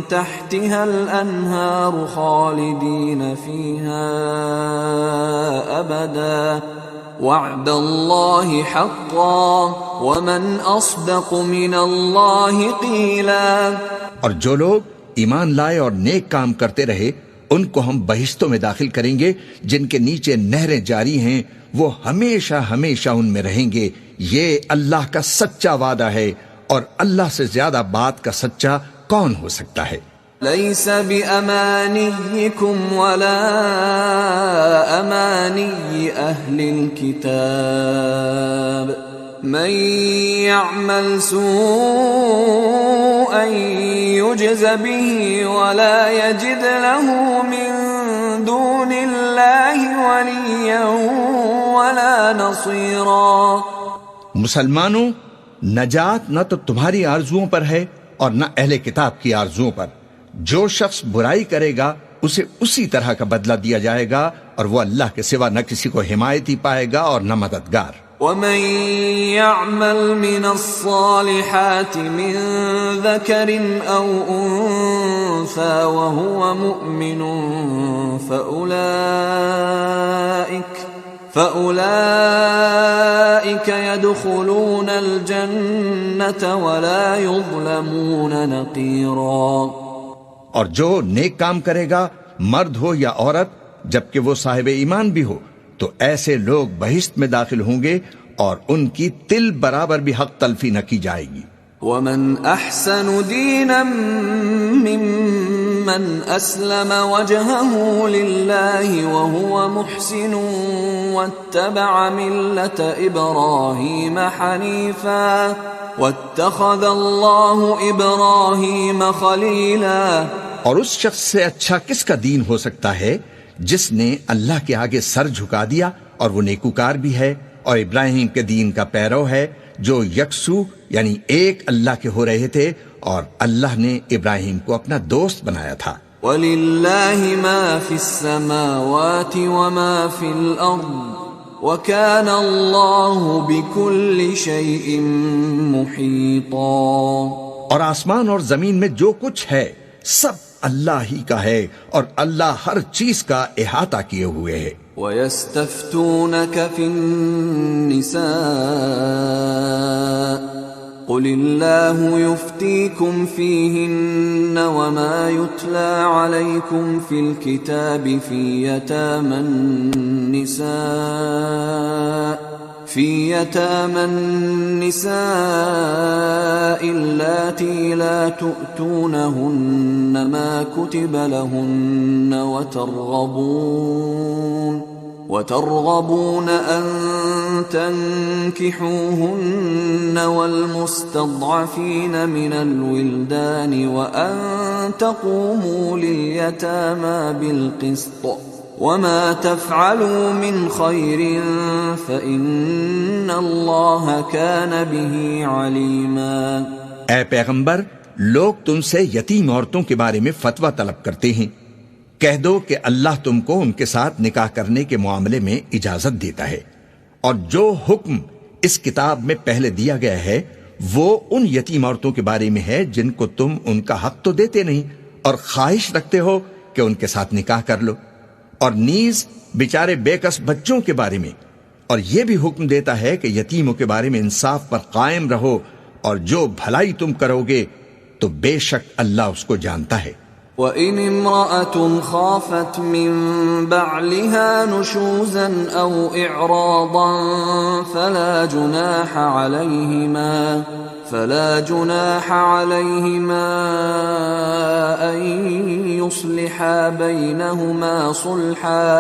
تحتها الأنهار خالدين فيها أبدا وعد الله حقا ومن أصدق من الله قيلا. اور جو لوگ ایمان لائے اور نیک کام کرتے رہے ان کو ہم بہشتوں میں داخل کریں گے جن کے نیچے نہریں جاری ہیں وہ ہمیشہ ہمیشہ ان میں رہیں گے. یہ اللہ کا سچا وعدہ ہے اور اللہ سے زیادہ بات کا سچا کون ہو سکتا ہے. ليس بأمانيكم ولا أماني أهل الكتاب من يعمل سوءا يجز به ولا يجد له من دون الله وليا ولا نصيرا. مسلمانوں نجات نہ تو تمہاری آرزوؤں پر ہے اور نہ اہل کتاب کی آرزوؤں پر. جو شخص برائی کرے گا اسے اسی طرح کا بدلہ دیا جائے گا اور وہ اللہ کے سوا نہ کسی کو حمایتی پائے گا اور نہ مددگار. وَمَن يَعْمَلْ مِنَ الصَّالِحَاتِ مِن ذَكَرٍ أَوْ أُنثَىٰ وَهُوَ مُؤْمِنٌ فَأُولَٰئِكَ يَدْخُلُونَ الْجَنَّةَ وَلَا يُظْلَمُونَ نَقِيرًا. اور جو نیک کام کرے گا مرد ہو یا عورت جبکہ وہ صاحب ایمان بھی ہو تو ایسے لوگ بہشت میں داخل ہوں گے اور ان کی تل برابر بھی حق تلفی نہ کی جائے گی. وَمَنْ أَحْسَنُ دِينًا مِّمَّنْ أَسْلَمَ وَجْهَهُ لِلَّهِ وَهُوَ مُحْسِنٌ وَاتَّبَعَ مِلَّةَ إِبْرَاهِيمَ حَنِيفًا وَاتَّخَذَ اللَّهُ إِبْرَاهِيمَ خَلِيلًا. اور اس شخص سے اچھا کس کا دین ہو سکتا ہے جس نے اللہ کے آگے سر جھکا دیا اور وہ نیکوکار بھی ہے اور ابراہیم کے دین کا پیرو ہے جو یکسو یعنی ایک اللہ کے ہو رہے تھے اور اللہ نے ابراہیم کو اپنا دوست بنایا تھا. وَلِلَّهِ مَا فِي السَّمَاوَاتِ وَمَا فِي الْأَرْضِ وَكَانَ اللَّهُ بِكُلِّ شَيْءٍ مُحِيطًا، اور آسمان اور زمین میں جو کچھ ہے سب اللہ ہی کا ہے، اور اللہ ہر چیز کا احاطہ کیے ہوئے ہے۔ وَيَسْتَفْتُونَكَ فِي النِّسَاءِ قُلِ اللَّهُ يُفْتِيكُمْ فِيهِنَّ وَمَا يُتْلَى عَلَيْكُمْ فِي الْكِتَابِ فِي يَتَامَى النِّسَاءِ اللَّاتِي لَا تُؤْتُونَهُنَّ مَا كُتِبَ لَهُنَّ وترغبون أن تنكحوهن والمستضعفين من الولدان وأن تقوموا لليتامى بالقسط وما تفعلوا من خير فإن الله كان به عليما۔ اے پیغمبر، لوگ تم سے یتیم عورتوں کے بارے میں فتویٰ طلب کرتے ہیں، کہہ دو کہ اللہ تم کو ان کے ساتھ نکاح کرنے کے معاملے میں اجازت دیتا ہے، اور جو حکم اس کتاب میں پہلے دیا گیا ہے وہ ان یتیم عورتوں کے بارے میں ہے جن کو تم ان کا حق تو دیتے نہیں اور خواہش رکھتے ہو کہ ان کے ساتھ نکاح کر لو، اور نیز بیچارے بے کس بچوں کے بارے میں، اور یہ بھی حکم دیتا ہے کہ یتیموں کے بارے میں انصاف پر قائم رہو، اور جو بھلائی تم کرو گے تو بے شک اللہ اس کو جانتا ہے۔ وَإِنِ امْرَأَةٌ خَافَتْ مِنْ بَعْلِهَا نُشُوزًا أَوْ إِعْرَاضًا فَلَا جُنَاحَ عَلَيْهِمَا أَنْ يُصْلِحَا بَيْنَهُمَا صُلْحًا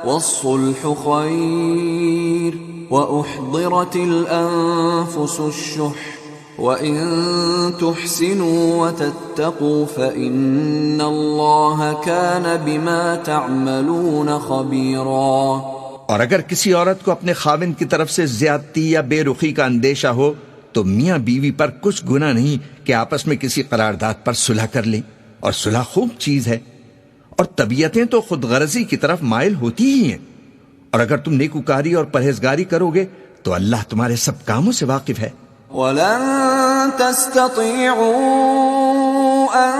وَالصُّلْحُ خَيْرٌ وَأُحْضِرَتِ الْأَنفُسُ الشُّحَّ وَإِن تُحْسِنُوا وَتَتَّقُوا فَإِنَّ اللَّهَ كَانَ بِمَا تَعْمَلُونَ خَبِيرًا۔ اور اگر کسی عورت کو اپنے خاوند کی طرف سے زیادتی یا بے رخی کا اندیشہ ہو تو میاں بیوی پر کچھ گناہ نہیں کہ آپس میں کسی قرارداد پر صلح کر لیں، اور صلح خوب چیز ہے، اور طبیعتیں تو خود غرضی کی طرف مائل ہوتی ہی ہیں، اور اگر تم نیکوکاری اور پرہیزگاری کرو گے تو اللہ تمہارے سب کاموں سے واقف ہے۔ وَلَن تَسْتَطِيعُوا أَن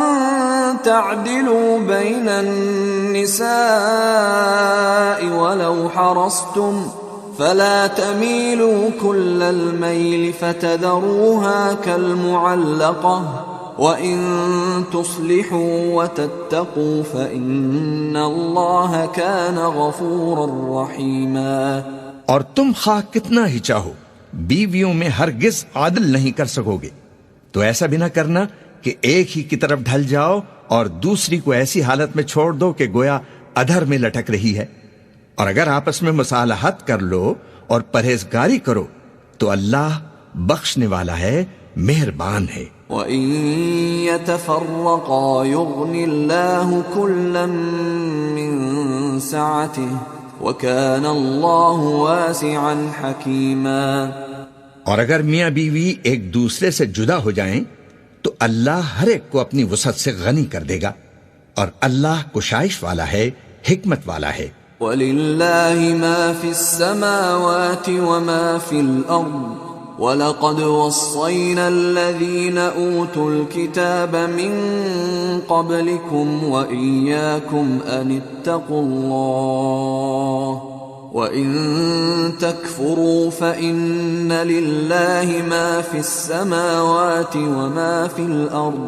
تَعْدِلُوا بَيْنَ النِّسَاءِ وَلَوْ حَرَصْتُمْ فَلَا تَمِيلُوا كُلَّ الْمَيْلِ فَتَذَرُوهَا كَالْمُعَلَّقَةِ وَإِن تُصْلِحُوا وَتَتَّقُوا فَإِنَّ اللَّهَ كَانَ غَفُورًا رَحِيمًا۔ اور تم خواہ کتنا ہی چاہو بیویوں میں ہرگز عادل نہیں کر سکو گے، تو ایسا بھی نہ کرنا کہ ایک ہی کی طرف ڈھل جاؤ اور دوسری کو ایسی حالت میں چھوڑ دو کہ گویا ادھر میں لٹک رہی ہے، اور اگر آپس میں مصالحت کر لو اور پرہیزگاری کرو تو اللہ بخشنے والا ہے، مہربان ہے۔ وَإِن يَتَفَرَّقَا يُغْنِ اللَّهُ كُلًّا مِّن سَعَتِهِ وَكَانَ اللَّهُ وَاسِعًا حَكِيمًا۔ اور اگر میاں بیوی ایک دوسرے سے جدا ہو جائیں تو اللہ ہر ایک کو اپنی وسعت سے غنی کر دے گا، اور اللہ کشائش والا ہے، حکمت والا ہے۔ وَلِلَّهِ مَا فِي السَّمَاوَاتِ وَمَا فِي الْأَرْضِ وَلَقَدْ وَصَّيْنَا الَّذِينَ أُوتُوا الْكِتَابَ مِنْ قَبْلِكُمْ وَإِيَّاكُمْ أَنِ اتَّقُوا اللَّهَ وَإِن تَكْفُرُوا فَإِنَّ لِلَّهِ مَا فِي السَّمَاوَاتِ وَمَا فِي الْأَرْضِ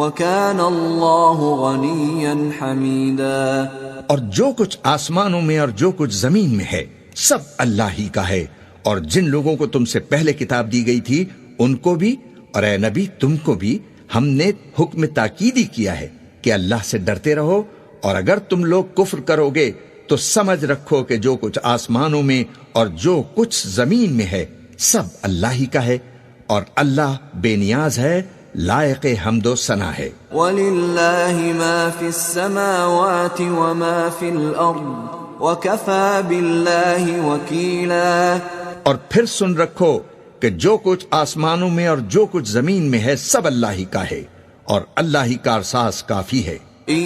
وَكَانَ اللَّهُ غَنِيًّا حَمِيدًا۔ اور جو کچھ آسمانوں میں اور جو کچھ زمین میں ہے سب اللہ ہی کا ہے، اور جن لوگوں کو تم سے پہلے کتاب دی گئی تھی ان کو بھی، اور اے نبی تم کو بھی ہم نے حکم تاکیدی کیا ہے کہ اللہ سے ڈرتے رہو، اور اگر تم لوگ کفر کرو گے تو سمجھ رکھو کہ جو کچھ آسمانوں میں اور جو کچھ زمین میں ہے سب اللہ ہی کا ہے، اور اللہ بے نیاز ہے، لائق حمد و ثنا ہے۔ وَلِلَّهِ مَا فِي السَّمَاوَاتِ وَمَا فِي الْأَرْضِ وَكَفَى بِاللَّهِ وَكِيلًا۔ اور پھر سن رکھو کہ جو کچھ آسمانوں میں اور جو کچھ زمین میں ہے سب اللہ ہی کا ہے، اور اللہ ہی کارساز کافی ہے۔ إن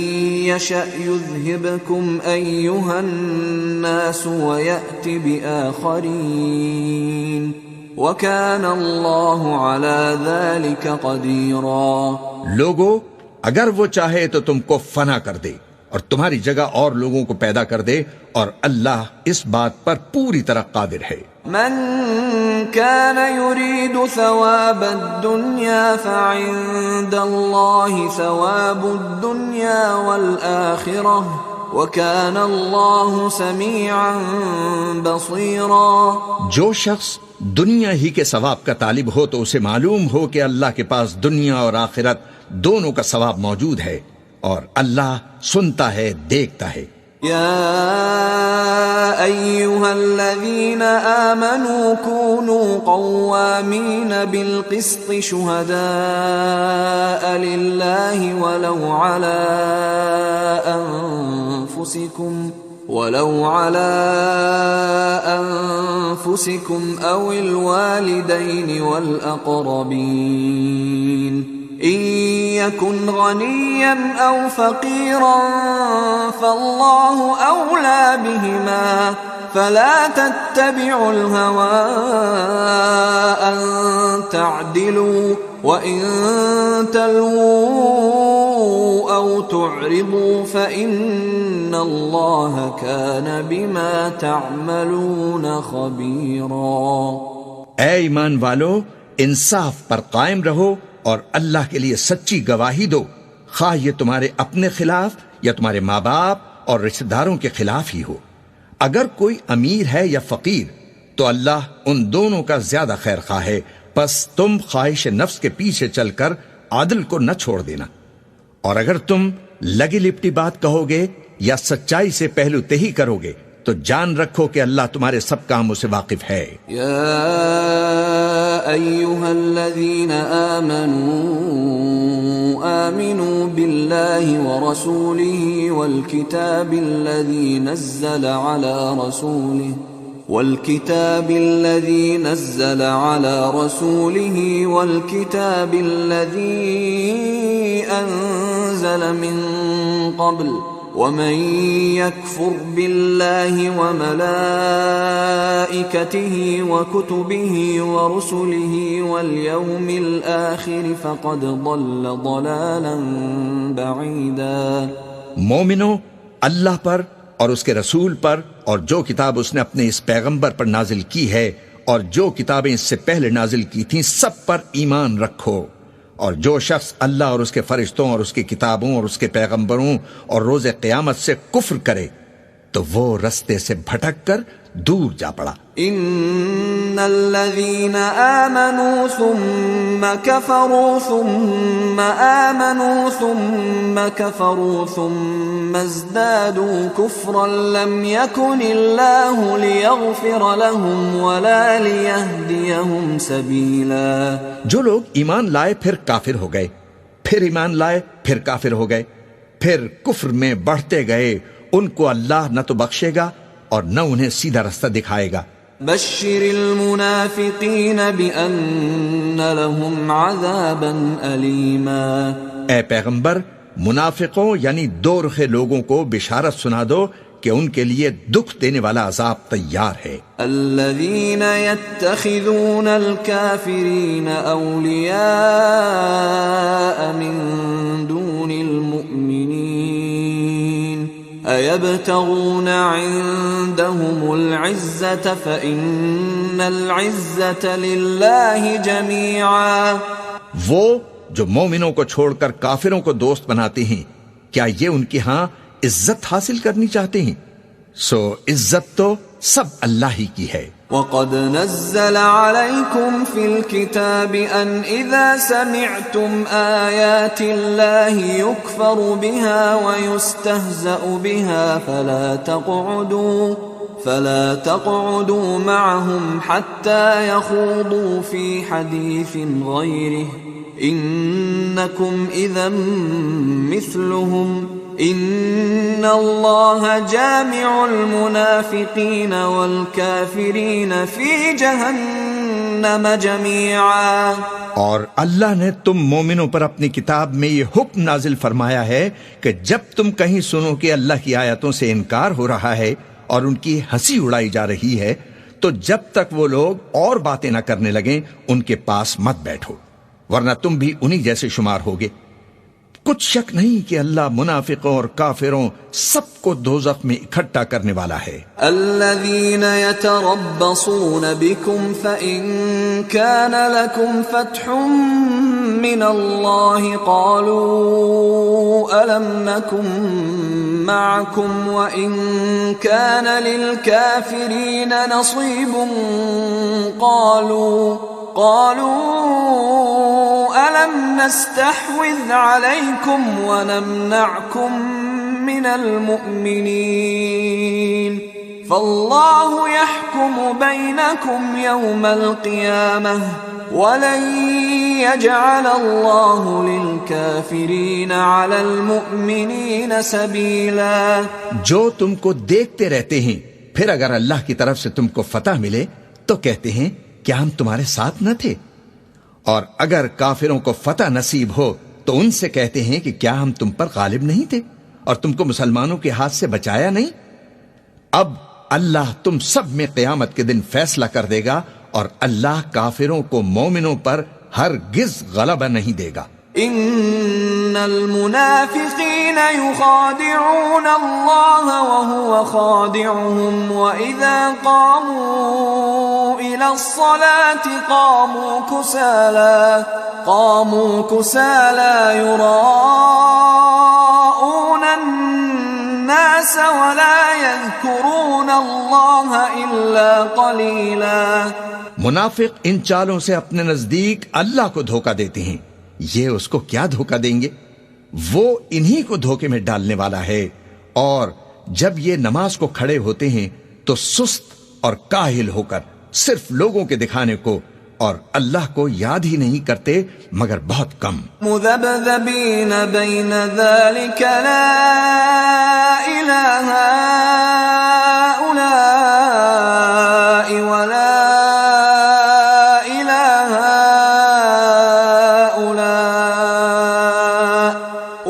يشأ يذهبكم أيها الناس ويأت بآخرين وكان الله على ذلك قديرا. لوگو اگر وہ چاہے تو تم کو فنا کر دے اور تمہاری جگہ اور لوگوں کو پیدا کر دے، اور اللہ اس بات پر پوری طرح قادر ہے. من كان يريد ثواب الدنيا فعند الله ثواب الدنيا والآخرة وكان الله سميعا بصيرا. جو شخص دنیا ہی کے ثواب کا طالب ہو تو اسے معلوم ہو کہ اللہ کے پاس دنیا اور آخرت دونوں کا ثواب موجود ہے، اور اللہ سنتا ہے، دیکھتا ہے. يا أيها الذين آمنوا كونوا قوامين بالقسط شهداء لله ولو على أنفسكم أو الوالدين والأقربين إن يكن غنيا أو فقيرا فالله أولى بهما فلا تتبعوا الهوى أن تعدلوا وإن تلووا أو تعرضوا فإن الله كان بما تعملون خبيرا. اے ایمان والو، انصاف پر قائم رہو اور اللہ کے لیے سچی گواہی دو، خواہ یہ تمہارے اپنے خلاف یا تمہارے ماں باپ اور رشتہ داروں کے خلاف ہی ہو. اگر کوئی امیر ہے یا فقیر تو اللہ ان دونوں کا زیادہ خیر خواہ ہے، پس تم خواہش نفس کے پیچھے چل کر عادل کو نہ چھوڑ دینا. اور اگر تم لگی لپٹی بات کہو گے یا سچائی سے پہلو تہی کرو گے تو جان رکھو کہ اللہ تمہارے سب کاموں سے واقف ہے. يا أيها الذين آمنوا بالله ورسوله والكتاب الذي نزل على رسوله والكتاب الذي أنزل من قبل ومن يكفر بالله وملائكته وكتبه ورسله واليوم الآخر فقد ضل ضلالا بعيدا. مومنو، اللہ پر اور اس کے رسول پر اور جو کتاب اس نے اپنے اس پیغمبر پر نازل کی ہے اور جو کتابیں اس سے پہلے نازل کی تھیں سب پر ایمان رکھو. اور جو شخص اللہ اور اس کے فرشتوں اور اس کی کتابوں اور اس کے پیغمبروں اور روز قیامت سے کفر کرے تو وہ رستے سے بھٹک کر دور جا پڑا. ان الذين آمنوا ثم كفروا ثم آمنوا ثم كفروا ثم ازدادوا كفرا لم يكن الله ليغفر لهم ولا ليهديهم سبيلا. جو لوگ ایمان لائے پھر کافر ہو گئے، پھر ایمان لائے پھر کافر ہو گئے، پھر کفر میں بڑھتے گئے، ان کو اللہ نہ تو بخشے گا اور نہ انہیں سیدھا رستہ دکھائے گا. بشر المنافقین بأن لهم عذابا علیما. اے پیغمبر، منافقوں یعنی دو رخے لوگوں کو بشارت سنا دو کہ ان کے لیے دکھ دینے والا عذاب تیار ہے. الذین یتخذون الکافرین اولیاء من دون المؤمنین ایبتغون عندهم العزة فإن العزة للہ جمیعا. وہ جو مومنوں کو چھوڑ کر کافروں کو دوست بناتے ہیں، کیا یہ ان کی ہاں عزت حاصل کرنی چاہتے ہیں؟ سو عزت تو سب اللہ ہی کی ہے. وَقَدْ نَزَّلَ عَلَيْكُمْ فِي الْكِتَابِ أَنْ إِذَا سَمِعْتُمْ آيَاتِ اللَّهِ يُكْفَرُ بِهَا وَيُسْتَهْزَأُ بِهَا فَلَا تَقْعُدُوا مَعَهُمْ حَتَّى يَخُوضُوا فِي حَدِيثٍ غَيْرِهِ إِنَّكُمْ إِذًا مِثْلُهُمْ ان اللہ جامع المنافقین والکافرین فی جہنم جہنم جميعا. اور اللہ نے تم مومنوں پر اپنی کتاب میں یہ حکم نازل فرمایا ہے کہ جب تم کہیں سنو کہ اللہ کی آیتوں سے انکار ہو رہا ہے اور ان کی ہنسی اڑائی جا رہی ہے تو جب تک وہ لوگ اور باتیں نہ کرنے لگیں ان کے پاس مت بیٹھو، ورنہ تم بھی انہی جیسے شمار ہوگے. کچھ شک نہیں کہ اللہ منافقوں اور کافروں سب کو دوزخ میں اکٹھا کرنے والا ہے. الذين يتربصون بكم فإن كان لكم فتح من الله قالوا ألم نكن معكم وإن كان للكافرين نصيب قالوا ألم نستحوذ عليكم ونمنعكم من المؤمنين فالله يحكم بينكم يوم القيامة ولن يجعل الله للكافرين على المؤمنين سبيلا. جو تم کو دیکھتے رہتے ہیں پھر اگر اللہ کی طرف سے تم کو فتح ملے تو کہتے ہیں کیا ہم تمہارے ساتھ نہ تھے، اور اگر کافروں کو فتح نصیب ہو تو ان سے کہتے ہیں کہ کیا ہم تم پر غالب نہیں تھے اور تم کو مسلمانوں کے ہاتھ سے بچایا نہیں. اب اللہ تم سب میں قیامت کے دن فیصلہ کر دے گا اور اللہ کافروں کو مومنوں پر ہرگز غلبہ نہیں دے گا. ان المنافقین یخادعون اللہ وهو خادعهم واذا قاموا الى الصلاة قاموا كسالى يراءون الناس ولا يذكرون اللہ الا قلیلا. منافق ان چالوں سے اپنے نزدیک اللہ کو دھوکہ دیتے ہیں، یہ اس کو کیا دھوکہ دیں گے؟ وہ انہی کو دھوکے میں ڈالنے والا ہے، اور جب یہ نماز کو کھڑے ہوتے ہیں تو سست اور کاہل ہو کر صرف لوگوں کے دکھانے کو اور اللہ کو یاد ہی نہیں کرتے مگر بہت کم. مذبذبین بین ذلک لا الہ ہؤلاء ولا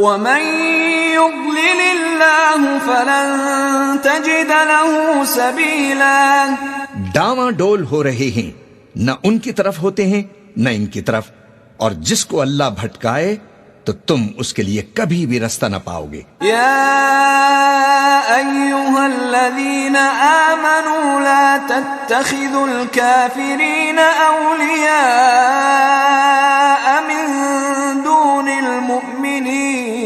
ومن يضلل الله فلن تجد له سبيلا. ڈاواں ڈول ہو رہے ہیں، نہ ان کی طرف ہوتے ہیں نہ ان کی طرف، اور جس کو اللہ بھٹکائے تو تم اس کے لیے کبھی بھی رستہ نہ پاؤ گے. يا أيها الذين آمنوا لا تتخذوا الكافرين أولياء من دون المؤمنين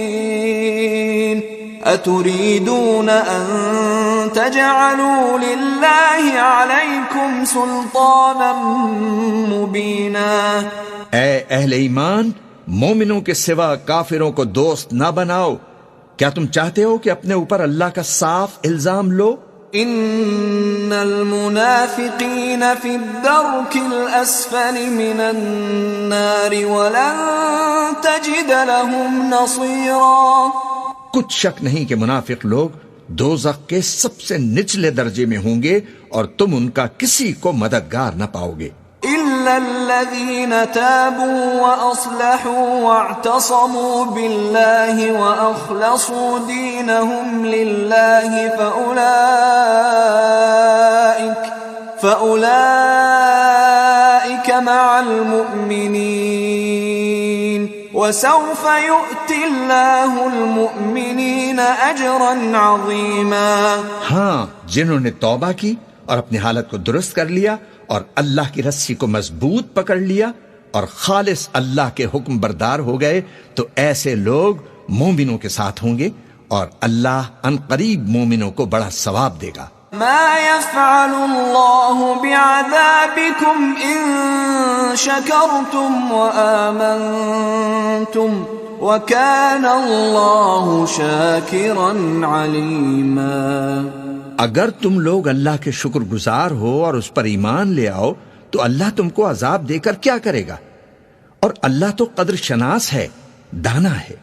أتريدون أن تجعلوا لله عليكم سلطانا مبينا. اے اہل ایمان، مومنوں کے سوا کافروں کو دوست نہ بناؤ. کیا تم چاہتے ہو کہ اپنے اوپر اللہ کا صاف الزام لو؟ ان المنافقین فی الدرک الاسفل من النار ولن تجد لهم نصیرا. کچھ شک نہیں کہ منافق لوگ دوزخ کے سب سے نچلے درجے میں ہوں گے اور تم ان کا کسی کو مددگار نہ پاؤ گے. إلا الذين تابوا وأصلحوا واعتصموا بالله وأخلصوا دينهم لله فأولئك مع المؤمنين وسوف يؤتي الله المؤمنين أجرا عظيما. ہاں، جنہوں نے توبہ کی اور اپنی حالت کو درست کر لیا اور اللہ کی رسی کو مضبوط پکڑ لیا اور خالص اللہ کے حکم بردار ہو گئے تو ایسے لوگ مومنوں کے ساتھ ہوں گے اور اللہ ان قریب مومنوں کو بڑا ثواب دے گا. ما يفعل الله بعذابكم إن شكرتم وآمنتم وكان الله شاكرا عليما. اگر تم لوگ اللہ کے شکر گزار ہو اور اس پر ایمان لے آؤ تو اللہ تم کو عذاب دے کر کیا کرے گا، اور اللہ تو قدر شناس ہے، دانا ہے.